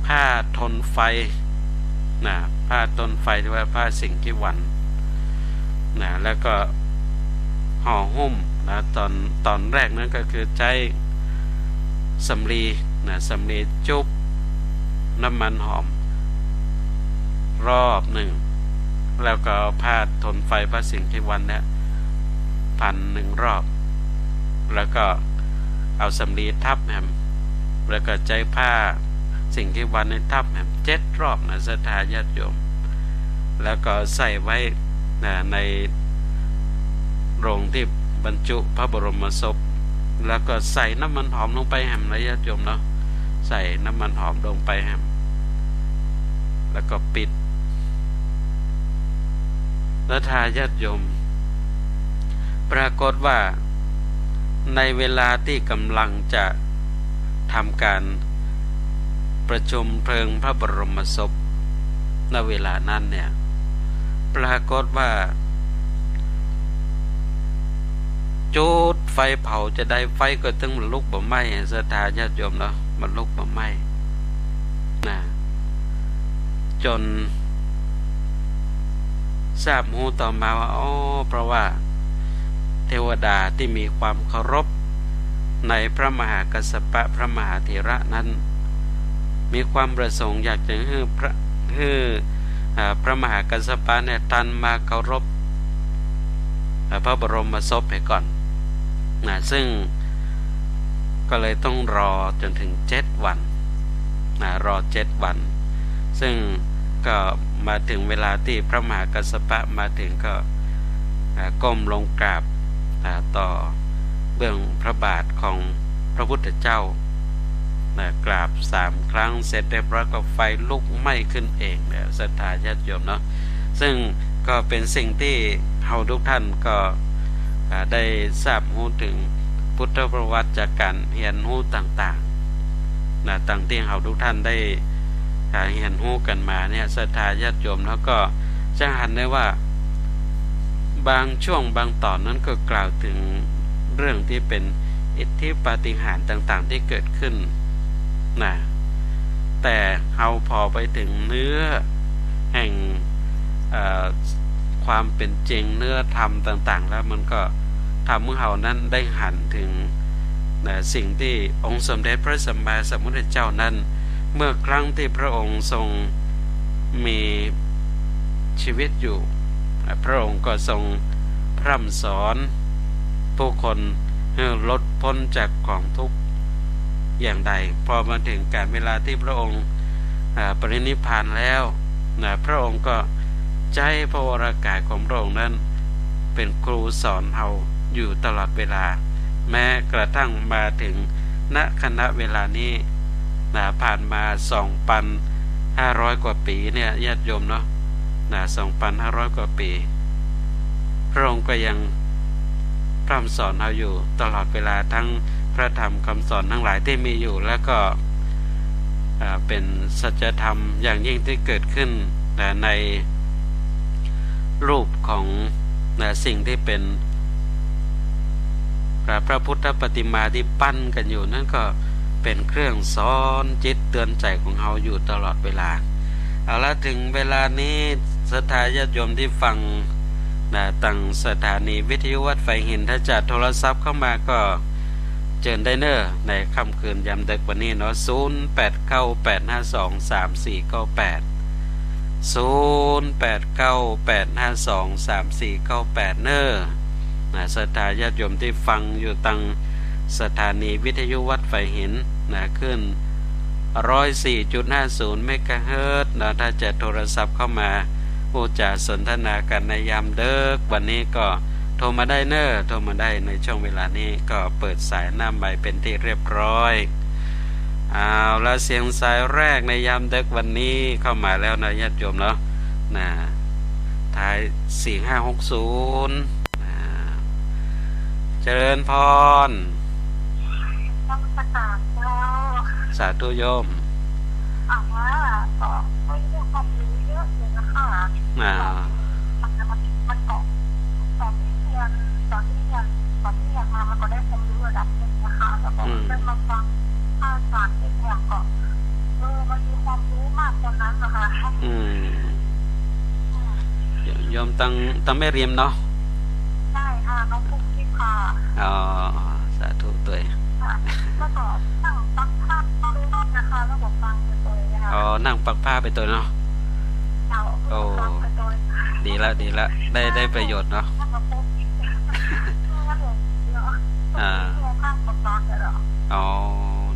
ผ้าทนไฟผ้าทนไฟที่ว่าผ้าสิงคิวันแล้วก็ห่อหุ้มตอนแรกนั้นก็คือใช้สำลีสำลีจุบน้ำมันหอมรอบหนึ่งแล้วก็ผ้าทนไฟผ้าสิงคิวันเนี่ยพัน1รอบแล้วก็เอาสำลีทับแหมแล้วก็ใช้ผ้าสิ่งที่วันในทับแหม7รอบศรัทธาญาติโยมแล้วก็ใส่ไว้ในโรงที่บรรจุพระบรมศพแล้วก็ใส่น้ำมันหอมลงไปแหมญาติโยมเนาะใส่น้ำมันหอมลงไปแหมแล้วก็ปิดศรัทธาญาติโยมปรากฏว่าในเวลาที่กำลังจะทำการประชุมเพลิงพระบรมศพณเวลานั้นเนี่ยปรากฏว่าจุดไฟเผาจะได้ไฟก็ต้องมันลุกบ่ไหม้ศรัทธาญาติโยมเนาะมันลุกบ่ไหม้จนทราบรู้ต่อมาว่าเพราะว่าเทวดาที่มีความเคารพในพระมหากัสสปะพระมหาเถระนั้นมีความประสงค์อยากจะให้พระมหากัสสปะเนี่ยท่านมาเคารพพระบรมศพให้ก่อนซึ่งก็เลยต้องรอจนถึง7 วันรอ7 วันซึ่งก็มาถึงเวลาที่พระมหากัสสปะมาถึงก็ก้มลงกราบต่อเบื้องพระบาทของพระพุทธเจ้ากราบ3 ครั้งเสร็จเรียบร้อยก็ไฟลุกไหม้ขึ้นเองศรัทธาญาติโยมเนาะซึ่งก็เป็นสิ่งที่เราทุกท่านก็ได้ทราบรู้ถึงพุทธประวัติจากการเรียนรู้ต่างๆต่างที่เราทุกท่านได้เรียนรู้กันมาเนี่ยศรัทธาญาติโยมแล้วก็จะเห็นได้ว่าบางช่วงบางตอนนั้นก็กล่าวถึงเรื่องที่เป็นอิทธิปาฏิหาริย์ต่างๆที่เกิดขึ้นแต่เราพอไปถึงเนื้อแห่งความเป็นจริงเนื้อธรรมต่างๆแล้วมันก็ทำให้เรานั้นได้หันถึงสิ่งที่องค์สมเด็จพระสัมมาสัมพุทธเจ้านั้นเมื่อครั้งที่พระองค์ทรงมีชีวิตอยู่พระองค์ก็ทรง พร่ำสอนผู้คนให้ลดพ้นจากกองทุกข์อย่างใดพอมาถึงการเวลาที่พระองค์ปรินิพพานแล้วพระองค์ก็ใจพระวรากายของพระองค์นั้นเป็นครูสอนเราอยู่ตลอดเวลาแม้กระทั่งมาถึงณขณะเวลานี้ผ่านมา 2,500 กว่าปีเนี่ยญาติโยมเนาะ2,500 กว่าปีพระองค์ก็ยังพร่ำสอนเราอยู่ตลอดเวลาทั้งพระธรรมคำสอนทั้งหลายที่มีอยู่แล้วก็เป็นสัจธรรมอย่างยิ่งที่เกิดขึ้นในรูปของสิ่งที่เป็นพระพุทธปฏิมาที่ปั้นกันอยู่นั่นก็เป็นเครื่องสอนจิตเตือนใจของเราอยู่ตลอดเวลาเอาละถึงเวลานี้ศรัทธาญาติโยมที่ฟังตั้งสถานีวิทยุวัดไฟหินถ้าจัดโทรศัพท์เข้ามาก็เจิญได้เนอในค่ำคืนยามดึกวันนี้เนาะ0898523498 เนอศรัทธาญาติโยมที่ฟังอยู่ตั้งสถานีวิทยุวัดไฟหินขึ้น 104.50 เมกะเฮิรตซ์ถ้าจะโทรศัพท์เข้ามาพูดจาสนทนากันในยามดึกวันนี้ก็โทรมาได้เนอโทรมาได้ในช่วงเวลานี้ก็เปิดสายหน้าใหม่เป็นที่เรียบร้อยเอาแล้วเสียงสายแรกในยามดึกวันนี้เข้ามาแล้วนะญาติโยมเนาะท้าย4560เจริญพรสาธุโยมก็ไม่ได้ความรู้เยอะเลยนะคะมันก็ตอนที่เรียนมามันก็ได้ความรู้ระดับนึงนะคะแล้วก็ได้มาฟังอาจารย์ที่เนี่ยก็มันมีความรู้มากตอนนั้นนะคะโยมตั้งไม่เรียมเนาะใช่ค่ะน้องปุ๊กที่ค่ะสาธุตัวแล้วก็นั่งปักผ้าไปด้วยนะคะแล้วก็ฟังไปตัวนะคะนั่งปักผ้าไปตัวเนาะดีละได้ประโยชน์เนาะ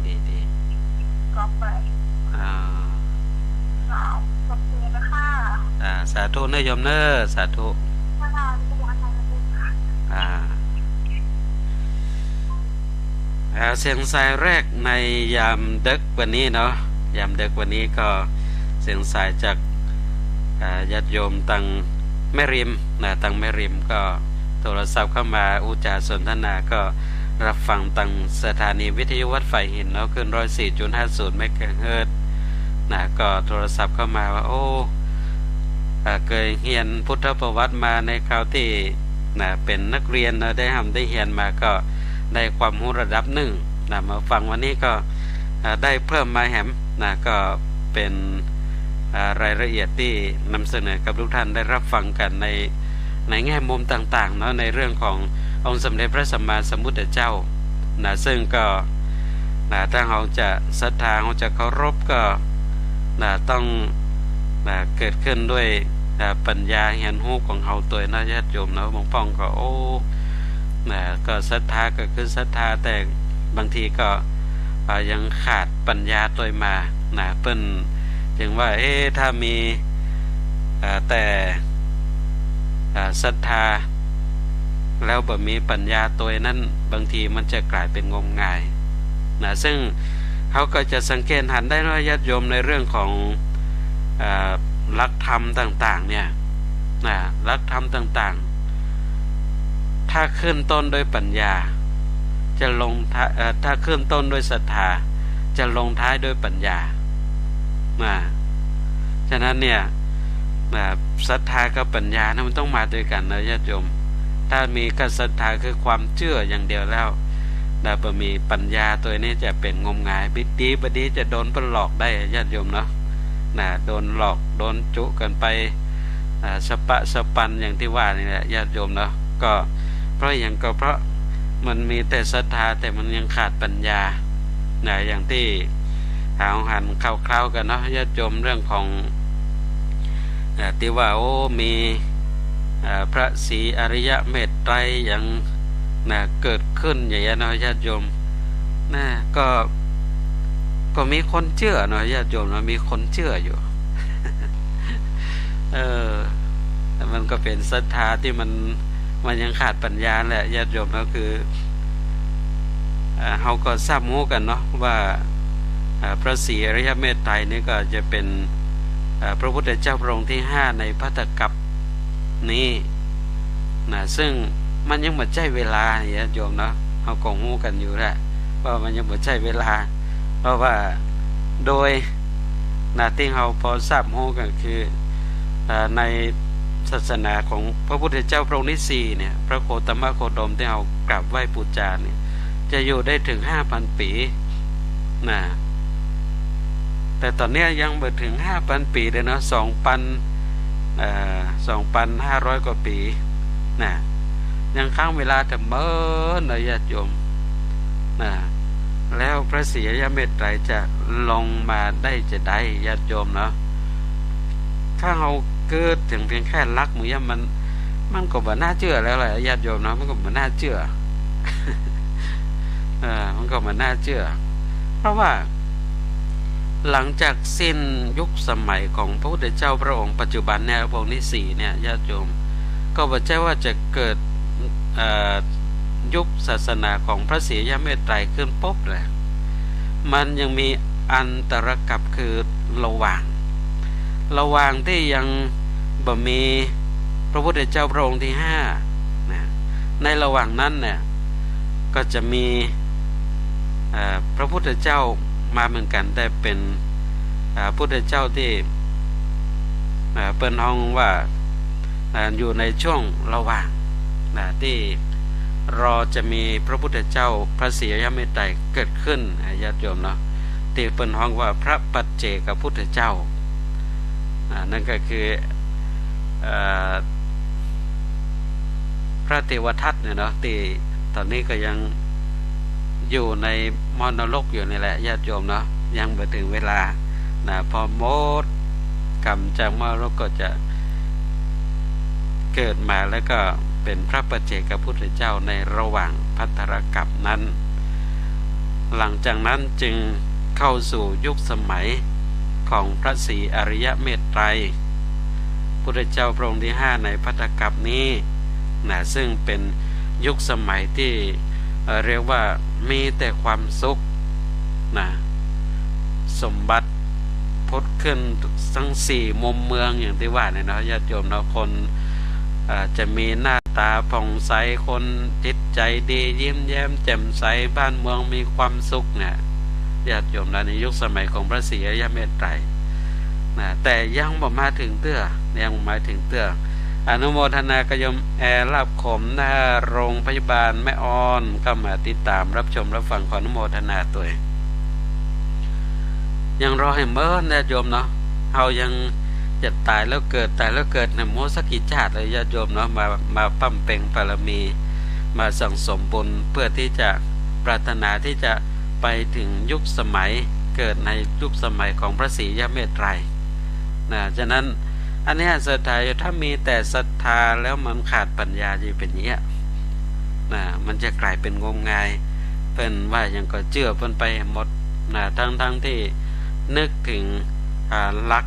ดีก็ไปขอบคุณนะคะสาธุเนยโยมเนอสาธุเสียงสายแรกในยามดึกวันนี้เนาะยามดึกวันนี้ก็เสียงสายจากญาติโยมตังแม่ริมตังแม่ริมก็โทรศัพท์เข้ามาอุจาสนทนาก็รับฟังตังสถานีวิทยุวัดไฟหินเนาะขึ้น 104.50 เมกะเฮิรตซ์ก็โทรศัพท์เข้ามาว่าเคยเรียนพุทธประวัติมาในคราวที่เป็นนักเรียนได้เรียนมาก็ได้ความรู้ระดับหนึ่งมาฟังวันนี้ก็ได้เพิ่มมาแหมก็เป็นรายละเอียดที่นำเสนอกับทุกท่านได้รับฟังกันในแง่มุมต่างๆเนาะในเรื่องขององค์สมเด็จพระสัมมาสัมพุทธเจ้าซึ่งก็ถ้าเราจะศรัทธาเราจะเคารพก็ต้องเกิดขึ้นด้วยปัญญาเห็นหูของเราตัวนะญาติโยมเนาะบางป้องก็ก็ศรัทธาก็คือศรัทธาแต่บางทีก็ยังขาดปัญญาตัวมาเปิ้นจึงว่าถ้ามีแต่ศรัทธาแล้วบ่มีปัญญาตัวนั้นบางทีมันจะกลายเป็นงมงายซึ่งเขาก็จะสังเกตหันได้ว่าญาติโยมในเรื่องของหลักธรรมต่างๆเนี่ยหลักธรรมต่างๆถ้าขึ้นต้นด้วยปัญญาจะลงถ้าขึ้นต้นด้วยศรัทธาจะลงท้ายด้วยปัญญาฉะนั้นเนี่ยศรัทธากับปัญญานะมันต้องมาด้วยกันนะญาติโยมถ้ามีแค่ศรัทธาคือความเชื่ออย่างเดียวแล้วบ่มีปัญญาตัวนี้จะเป็นงมงายบิดดีบดีจะโดนปหลอกได้ญาติโยมเนาะโดนหลอกโดนจุกันไปสปะสปันอย่างที่ว่านี่แหละญาติโยมเนาะก็เพราะมันมีแต่ศรัทธาแต่มันยังขาดปัญญาอย่างที่หันคร่าวๆกันเนาะญาติโยมเรื่องของที่ว่ามี พระศรีอริยเมตไตรอย่างเกิดขึ้นอย่างนี้นะญาติโยมก็มีคนเชื่อเนาะญาติโยมเนาะมีคนเชื่ออยู่ แต่มันก็เป็นศรัทธาที่มันยังขาดปัญญาแหละญาติโยมก็คือเราก็ทราบรู้กันเนาะว่าพระศรีอริยเมตไตรนี่ก็จะเป็นพระพุทธเจ้าพระองค์ที่5ในภัตตกัปนี้ซึ่งมันยังหมดใจเวลาญาติโยมเนาะเราก็รู้กันอยู่แหละว่ามันยังหมดใจเวลาเพราะว่าโดยที่เราพอทราบรู้กันคือในศาสนาของพระพุทธเจ้าพระองค์ที่4เนี่ยพระโคตมะโคดมที่เรากราบไหว้บูชาเนี่ยจะอยู่ได้ถึง 5,000 ปีแต่ตอนนี้ยังไม่ถึง 5,000 ปีเลยเนาะ2,500 กว่าปียังค้างเวลาแต่เมื่อญาติโยมแล้วพระศรีอริยเมตไตรจะลงมาได้จะได้ญาติโยมเนาะถ้าเราเกิดถึงเพียงแค่รักมือมันก็บ่น่าเชื่อแล้วแหละญาติโยมเนาะมันก็บ่น่าเชื่อ มันก็บ่น่าเชื่อเพราะว่าหลังจากสิ้นยุคสมัยของพระพุทธเจ้าพระองค์ปัจจุบันเนี่ยพระองค์ที่4เนี่ยญาติโยมก็บ่ใช่ว่าจะเกิดยุคศาสนาของพระศรีอริยเมตไตรขึ้นปุ๊บเลยมันยังมีอันตรกัปคือระหว่างที่ยังบ่มีพระพุทธเจ้าพระองค์ที่5ในระหว่างนั้นเนี่ยก็จะมีพระพุทธเจ้ามาเหมือนกันแต่เป็นพุทธเจ้าที่เปิ้นฮ้องว่าอยู่ในช่วงระหว่างที่รอจะมีพระพุทธเจ้าพระศรีอริยเมตไตรเกิดขึ้นญาติโยมเนาะที่เปิ้นฮ้องว่าพระปัจเจกพุทธเจ้านั่นก็คือพระเทวทัตเนี่ยเนาะที่ตอนนี้ก็ยังอยู่ในมรณโลกอยู่นี่แหละญาติโยมเนาะยังไม่ถึงเวลาพอหมดกรรมจากมรณโลกก็จะเกิดมาแล้วก็เป็นพระปัจเจกพุทธเจ้าในระหว่างภัตตกัปนั้นหลังจากนั้นจึงเข้าสู่ยุคสมัยของพระศรีอริยเมตไตรพุทธเจ้าพระองค์ที่5ในภัตตกัปนี้ซึ่งเป็นยุคสมัยที่เรียกว่ามีแต่ความสุขสมบัติพดขึ้นทั้ง4มุมเมืองอย่างที่ว่าเนี่ยเนาะญาติโยมเนาะคนจะมีหน้าตาผ่องใสคนจิตใจดียิ้มแย้มแจ่มใสบ้านเมืองมีความสุขเนี่ยญาติโยมในยุคสมัยของพระศรีอริยเมตไตรแต่ยังบ่มาถึงเตื้อยังบ่มาถึงเตื้ออนุโมทนากยมลาบขมหน้าโรงพยาบาลแม่ออนก็มาติดตามรับชมรับฟังขออนุโมทนาตัวยังรอให้เมื่อญาติโยมเนาะเฮายังจะตายแล้วเกิดเนี่ยโมสักกี่ชาติเลยญาติโยมเนาะมาปั้มเป่งบารมีมาสั่งสมบุญเพื่อที่จะปรารถนาที่จะไปถึงยุคสมัยเกิดในยุคสมัยของพระศรีอริยเมตไตรฉะนั้นอันนี้ศรัทธาถ้ามีแต่ศรัทธาแล้วมันขาดปัญญาจะเป็นอย่างนี้มันจะกลายเป็นงมงายเป็นว่ายังก็เชื่อเพิ่นไปหมดทั้งที่นึกถึงหลัก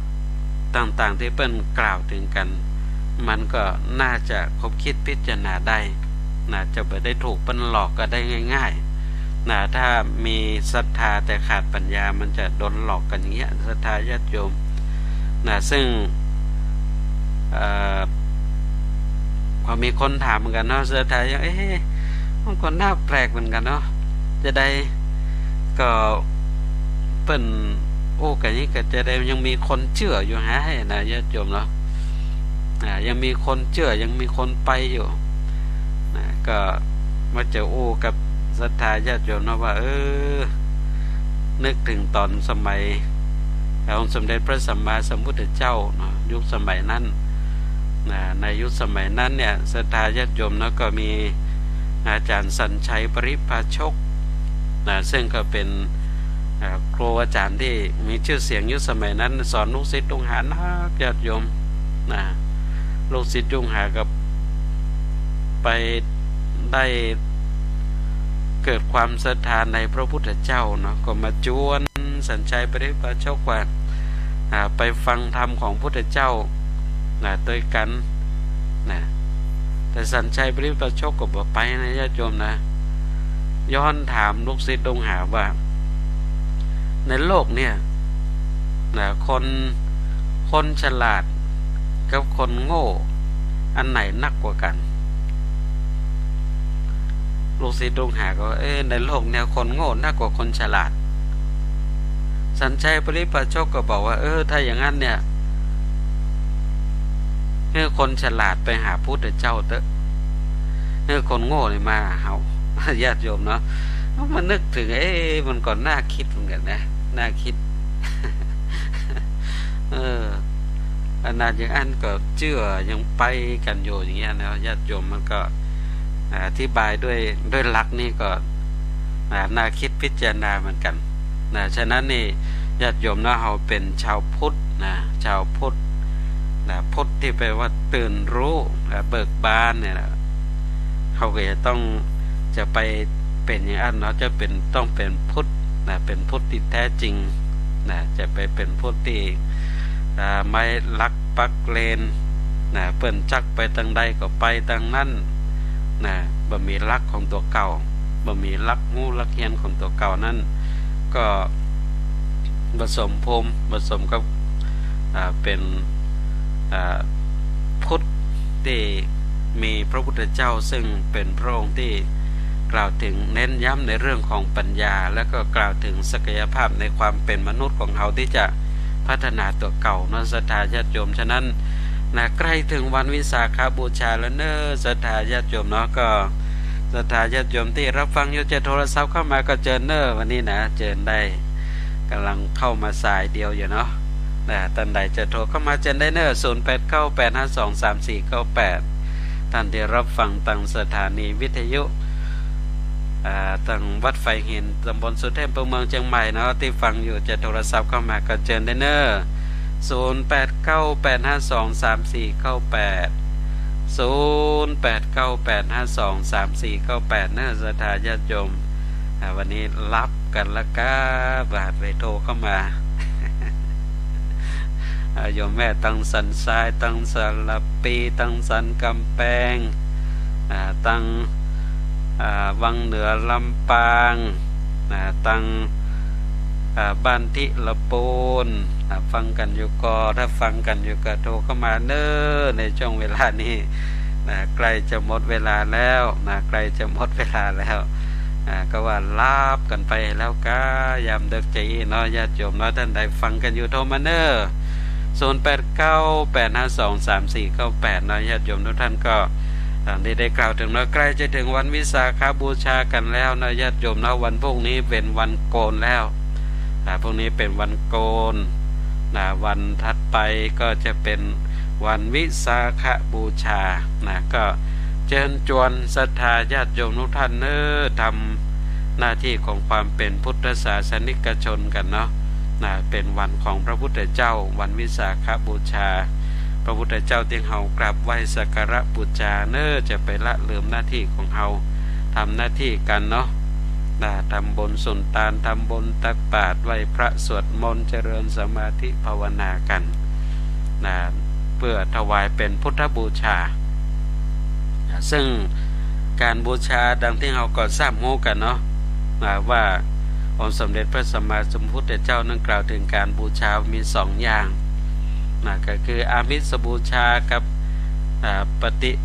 ต่างๆที่เพิ่นกล่าวถึงกันมันก็น่าจะคบคิดพิจารณาได้จะไปได้ถูกเพิ่นหลอกก็ได้ง่ายๆถ้ามีศรัทธาแต่ขาดปัญญามันจะโดนหลอกกันอย่างเงี้ยศรัทธาญาติโยมซึ่งพอมีคนถามเหมือนกันเนาะศรัทธาอย่างมันก็น่าแปลกเหมือนกันเนาะจะได้ก็เปิ้นกันนี้ก็จะได้ยังมีคนเชื่ออยู่ให้นะญาติโยมเนาะยังมีคนเชื่อยังมีคนไปอยู่ก็มาเจอกับศรัทธาญาติโยมเนาะว่านึกถึงตอนสมัยองค์สมเด็จพระสัมมาสัมพุทธเจ้าเนาะยุคสมัยนั้นในยุคสมัยนั้นเนี่ยศรัทธาญาติโยมเนาะก็มีอาจารย์สัญชัยปริภาชกซึ่งก็เป็นครูอาจารย์ที่มีชื่อเสียงยุคสมัยนั้นสอนลูกศิษย์ลูกหานักญาติโยมลูกศิษย์ลูกหากับ ไปได้เกิดความศรัทธาในพระพุทธเจ้าเนาะก็มาจวนสัญชัยปริพาชกว่าไปฟังธรรมของพุทธเจ้าด้วยกันนะแต่สัญชัยปริพาชกก็บอกไปนะญาติโยมนะย้อนถามลูกศิษย์ดงหาว่าในโลกเนี่ยคนฉลาดกับคนโง่อันไหนนักกว่ากันลูกศิษย์ดงหาก็ในโลกเนี่ยคนโง่นักกว่าคนฉลาดสัญชัยปริพาชกก็บอกว่าถ้าอย่างนั้นเนี่ยคนฉลาดไปหาพุทธเจ้าเถอะคนโง่เลยมาหาญาติโยมเนาะมันนึกถึงมันก่อนน่าคิดเหมือนกันนะน่าคิดขนาดอย่างอันก็เชื่อยังไปกันอยู่อย่างเงี้ยนะญาติโยมมันก็อธิบายด้วยหลักนี่ก็น่าคิดพิจารณาเหมือนกันนะฉะนั้นนี่ญาติโยมนะเราเป็นชาวพุทธนะชาวพุทธนะพุทธที่แปลว่าตื่นรู้เบิกบานเนี่ยนะเขาก็จะไปเป็นอย่างนั้นเนาะจะต้องเป็นพุทธนะเป็นพุทธที่แท้จริงนะจะไปเป็นพุทธที่ไม่ลักปักเลนนะเปิ้นจักไปทางใดก็ไปทางนั้นนะบ่มีลักของตัวเก่าบ่มีลักงูลักเฮียนของตัวเก่านั้นก็ผสมกับเป็นพุทธที่มีพระพุทธเจ้าซึ่งเป็นพระองค์ที่กล่าวถึงเน้นย้ำในเรื่องของปัญญาแล้วก็กล่าวถึงศักยภาพในความเป็นมนุษย์ของเขาที่จะพัฒนาตัวเก่าเนาะศรัทธาญาติโยมฉะนั้นใกล้ถึงวันวิสาขบูชาแล้วเนอะศรัทธาญาติโยมเนาะก็ศรัทธาญาติโยมที่รับฟังอยู่จะโทรศัพท์เข้ามาก็เจอเนอะวันนี้นะเจอได้กำลังเข้ามาสายเดียวอยู่เนาะท่านใดจะโทรเข้ามาเจอได้เนอะ0898523498ท่านที่รับฟังทางสถานีวิทยุทางวัดไฟเห็นตำบลสุเทพเมืองเชียงใหม่เนาะที่ฟังอยู่จะโทรศัพท์เข้ามาก็เจอได้เนอะ0898523498 0898523498เนอะศรัทธาญาติโยมวันนี้รับกันละก้าบาทไปโทรเข้ามาโยมแม่ตั้งสันทรายตั้งสลับปีตั้งสันกำแพงตั้งวังเหนือลำปางตั้งบ้านทิละปูนฟังกันอยู่ก็ถ้าฟังกันอยู่ก็โทรเข้ามาเนอในช่วงเวลานี้ใกล้จะหมดเวลาแล้วใกล้จะหมดเวลาแล้วก็ว่าลาบกันไปแล้วก็ยามเด็กใจเนาะญาติโยมเนาะท่านใดฟังกันอยู่โทรมาเนอ0898523498เนาะญาติโยมทุกท่านก็ได้กล่าวถึงเนาะใกล้จะถึงวันวิสาขบูชากันแล้วเนาะญาติโยมเนาะวันพรุ่งนี้เป็นวันโกนแล้วพรุ่งนี้เป็นวันโกนวันถัดไปก็จะเป็นวันวิสาขบูชาก็เชิญชวนศรัทธาญาติโยมทุกท่านทำหน้าที่ของความเป็นพุทธศาสนิกชนกันเนาะเป็นวันของพระพุทธเจ้าวันวิสาขบูชาพระพุทธเจ้าที่เฮากราบไหว้สักการะบูชาจะไปละลืมหน้าที่ของเฮาทำหน้าที่กันเนาะทำบุญสุนทานทำบุญตักบาตรไหว้พระสวดมนต์เจริญสมาธิภาวนากันเพื่อถวายเป็นพุทธบูชาซึ่งการบูชาดังที่เราก็ทราบรู้กันเนาะว่าองค์สมเด็จพระสัมมาสัมพุทธเจ้านั้นกล่าวถึงการบูชามี2อย่างก็คืออามิสบูชากับ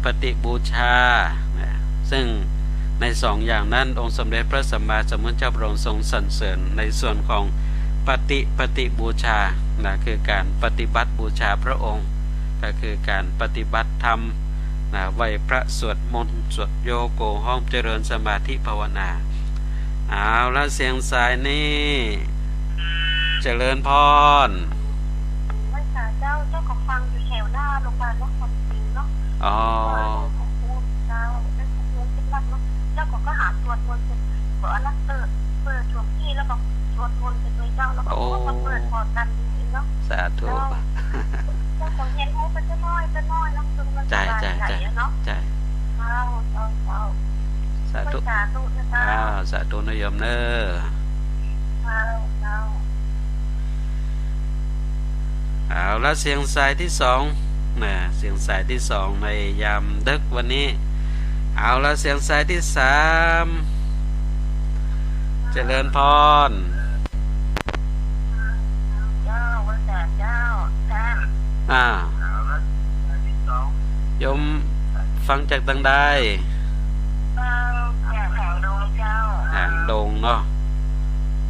ปฏิบูชาซึ่งใน2อย่างนั้นองค์สมเด็จพระสัมมาสัมพุทธเจ้าพระองค์ทรงสรรเสริญในส่วนของปฏิบูชาคือการปฏิบัติบูชาพระองค์ก็คือการปฏิบัติธรรมไหว้พระสวดมนต์สวดโยโกห้องเจริญสมาธิภาวนาเอาละเสียงสายนี่เจริญพรไม่ค่ะเจ้าก็ฟังอยู่แถวหน้าโรงพยาบาลนครศรีเนาะอ๋อเจ้าได้ข้อมูลเป็นหลักเนาะเจ้าก็หาสวดมนต์เป็นเปิดช่วงที่แล้วก็สวดมนต์เป็นตัวเจ้าแล้วก็มาเปิดพอกันเนาะสาธุเจ้าของเห็นให้เป็นน้อยแล้วจนมันใจเนาะใจ าธุ สาธุนะเจ้า สาธุนะโยมเนอเอาละเสียงสายที่สองนะเสียงสายที่สองในยามดึกวันนี้เอาละเสียงสายที่สามเจริญพรเจ้าวัดเจ้าท่านโยมฟังจากดังใดจากหางดงเจ้าหางดงเนาะ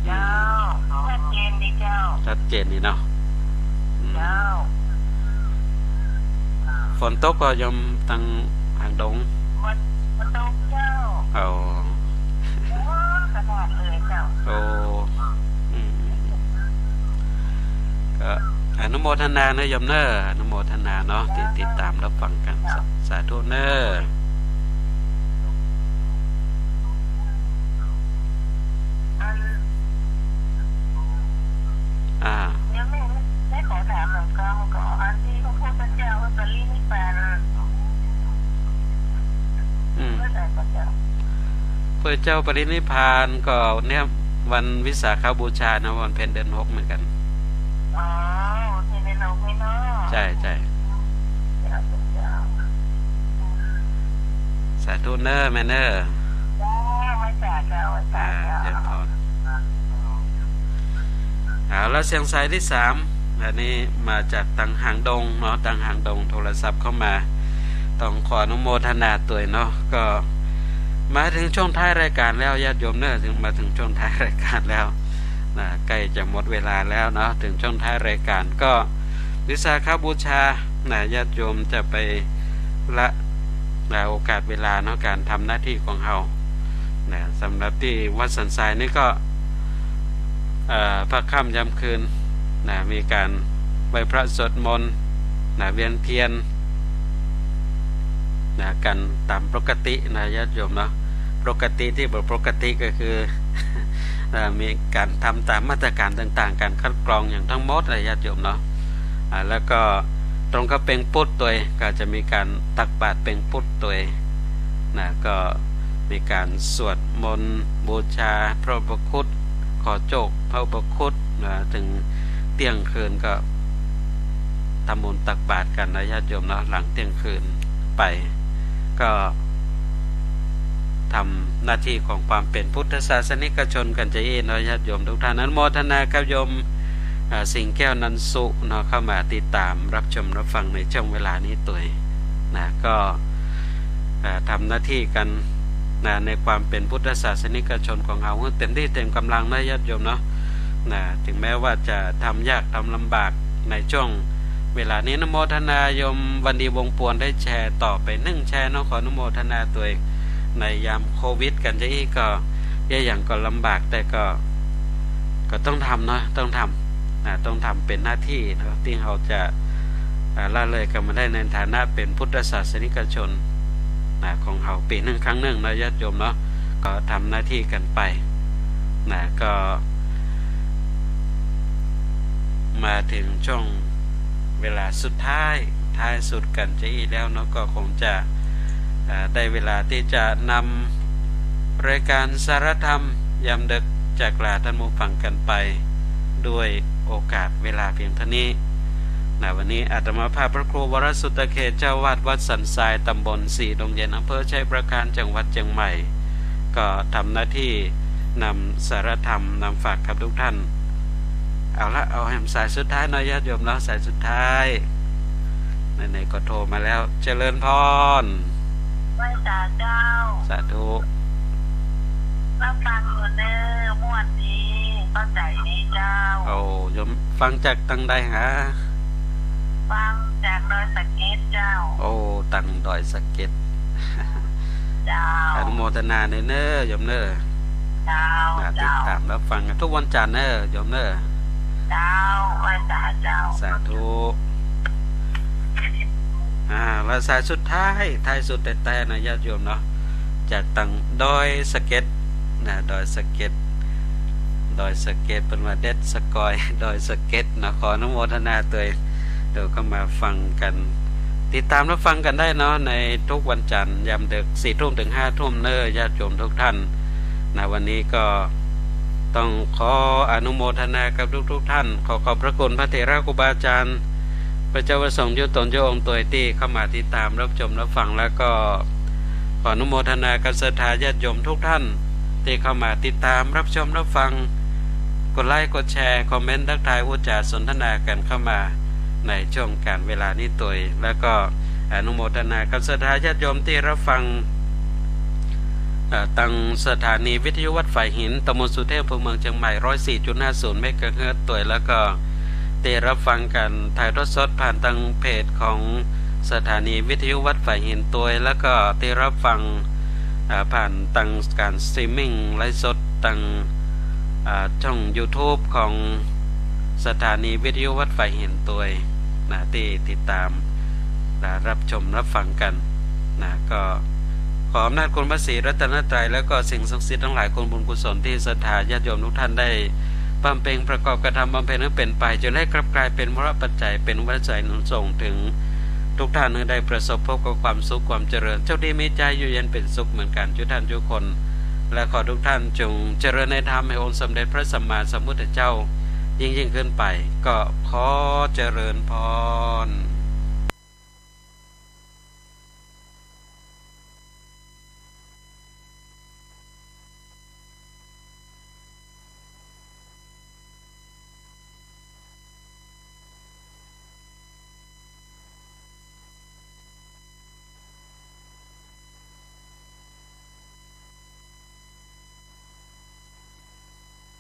เจ้าชัดเจนดีเจ้าชัดเจนดีเนาะเจ้าฝนตกก็โยมตั้งหางดงมันตกเจ้าเอาขนาดเลยเจ้าโอ้ก็อนุโมทนาเนอะโยมเนออนุโมทนาเนาะติดตามรับฟังกันสาธุเนอยังไม่ขอถามหลวงพ่อก่อนอันที่พระพุทธเจ้าว่าปรินิพพานเมื่อไหร่พระเจ้าพระเจ้าปรินิพพานก็เนี่ยวันวิสาขบูชานะวันเพ็ญเดือน6เหมือนกันอ๋อเพ็ญเดือน6ไม่เนาะใช่สาธุเนอแม่เนอไม่จ่าเจ้าเจริญพรแล้วเสียงสายที่3อันนี้มาจากตังหางดงเนาะตังหางดงโทรศัพท์เข้ามาต้องขออนุโมทนาตัวเนาะก็มาถึงช่วงท้ายรายการแล้วญาติโยมเนอะถึงมาถึงช่วงท้ายรายการแล้วนะใกล้จะหมดเวลาแล้วเนาะถึงช่วงท้ายรายการก็วิสาขบูชานะญาติโยมจะไปละโอกาสเวลาเนาะการทำหน้าที่ของเรานะสำหรับที่วัดสันทรายนี่ก็พระค่ำยามคืนนะมีการไหว้พระสวดมนต์นะเวียนเทียนนะกันตามปกตินะญาติโยมเนาะปกติที่บอกปกติก็คือ มีการทำตามมาตรการต่างๆการคัดกรองอย่างทั้งหมดนะญาติโยมเนาะแล้วก็ตรงกับเป็งพุทธตัวก็จะมีการตักบาตรเป็งพุทธตัวนะก็มีการสวดมนต์บูชาพระอุปคุตขอโจกพระอุปคุตนะถึงเที่ยงคืนก็ทำบุญตักบาตรกันนะญาติโยมเนาะหลังเที่ยงคืนไปก็ทำหน้าที่ของความเป็นพุทธศาสนิกชนกันจะเองเนาะญาติโยมทุกท่านนั้นโมทนากับโยมสิงแก้วนันสุเนาะเข้ามาติดตามรับชมรับฟังในช่วงเวลานี้ตัวนะก็ทำหน้าที่กันนะในความเป็นพุทธศาสนิกชนของเราเต็มที่เต็มกำลังนะญาติโยมเนาะนะถึงแม้ว่าจะทำยากทำลำบากในช่วงเวลานี้นโมทนาโยมวันดีวงปวนได้แชร์ต่อไป1แชร์เนาะขอนโมทนาตัวในยามโควิดกันจะอีกก็อย่างก็ลำบากแต่ก็ต้องทำเนาะต้องทำเป็นหน้าที่นะที่เราจะละเลยกันมาได้ในฐานะเป็นพุทธศาสนิกชนนะของเราปีหนึ่งครั้งหนึ่งนะญาติโยมเนาะก็ทำหน้าที่กันไปนะก็มาถึงช่วงเวลาสุดท้ายสุดกันจะอีกแล้วเนาะก็คงจะได้เวลาที่จะนำรายการสารธรรมยามดึกจากลาท่านผู้ฟังกันไปด้วยโอกาสเวลาเพียงเท่านี้นะวันนี้อาตมาภาพพระครูวรสุตตเขตเจ้าวาดวัดสันทรายตำบลสีดงเย็นอำเภอชัยประการจังหวัดเชียงใหม่ก็ทำหน้าที่นำสารธรรมนำฝากกับทุกท่านเอาแหมสายสุดท้ายหน่อยญาติโยมเนาะสายสุดท้ายไหนๆก็โทรมาแล้วเจริญพรไหว้ตาเจ้าสาธุรับฟังอยู่เด้อม่วนดีเข้าใจดีเจ้าโยมฟังจากตังใดฮะฟังจากดอยสะเก็ดเจ้าตังดอยสะเก็ดเจ้าอนุโมทนาเน้อโยมเน้อเจ้าติดตามรับฟังทุกวันจันทร์เน้อโยมเน้อเจ้าไหว้ตาเจ้าสาธุแล้วสายสุดท้ายสุดแต่นะญาติโยมเนาะจากตังดอยสะเก็ดนะดอยสะเก็ดเป็นว่าเด็ดสกอยดอยสะเก็ดนะขออนุโมทนาตัวเดี๋ยวก็มาฟังกัน ติดตามรับฟังกันได้เนาะในทุกวันจันทร์ยามดึก4 ทุ่มถึง5 ทุ่มเนอญาติโยมทุกท่านนะวันนี้ก็ต้องขออนุโมทนากับทุกท่านขอบพระคุณพระเถระครูบาอาจารย์พระเจ้าประสงค์ยุตนโยองตัวที่เข้ามาติดตามรับชมรับฟังแล้วก็ขออนุโมทนากับศรัทธาญาติโยมทุกท่านที่เข้ามาติดตามรับชมรับฟังกดไลค์กดแชร์คอมเมนต์ทักทายพูดจาสนทนากันเข้ามาในช่วงการเวลานี้ตัวแล้วก็อนุโมทนากับศรัทธาญาติโยมที่รับฟังตั้งสถานีวิทยุวัดฝ่ายหินตำบลสุเทพอำเภอเมืองเชียงใหม่ 104.50 เมกะเฮิรตซ์ตัวแล้วก็ได้รับฟังกันถ่ายทอดสดผ่านทางเพจของสถานีวิทยุวัดฝ่ายหินตัวแล้วก็ได้รับฟังผ่านทางการสตรีมมิ่งไลฟ์สดทางช่อง YouTube ของสถานีวิทยุวัดฝ่ายหินตัวนะที่ติดตามรับชมรับฟังกันนะก็ขออำนาจคุณพระศรีรัตนตรัยแล้วก็สิ่งศักดิ์สิทธิ์ทั้งหลายคนบุญกุศลที่ศรัทธาญาติโยมทุกท่านได้บำเพ็ญประกอบกระทำบำเพ็ญให้เป็นไปจนได้กลับกลายเป็นมรปัจจัยเป็นวัฏจัยหนุนส่งถึงทุกท่านให้ได้ประสบพบกับความสุขความเจริญเจ้าดีมีใจอยู่เย็นเป็นสุขเหมือนกันทุกท่านทุกคนและขอทุกท่านจงเจริญในธรรมให้องค์สมเด็จพระสัมมาสัมพุทธเจ้ายิ่งขึ้นไปก็ขอเจริญพร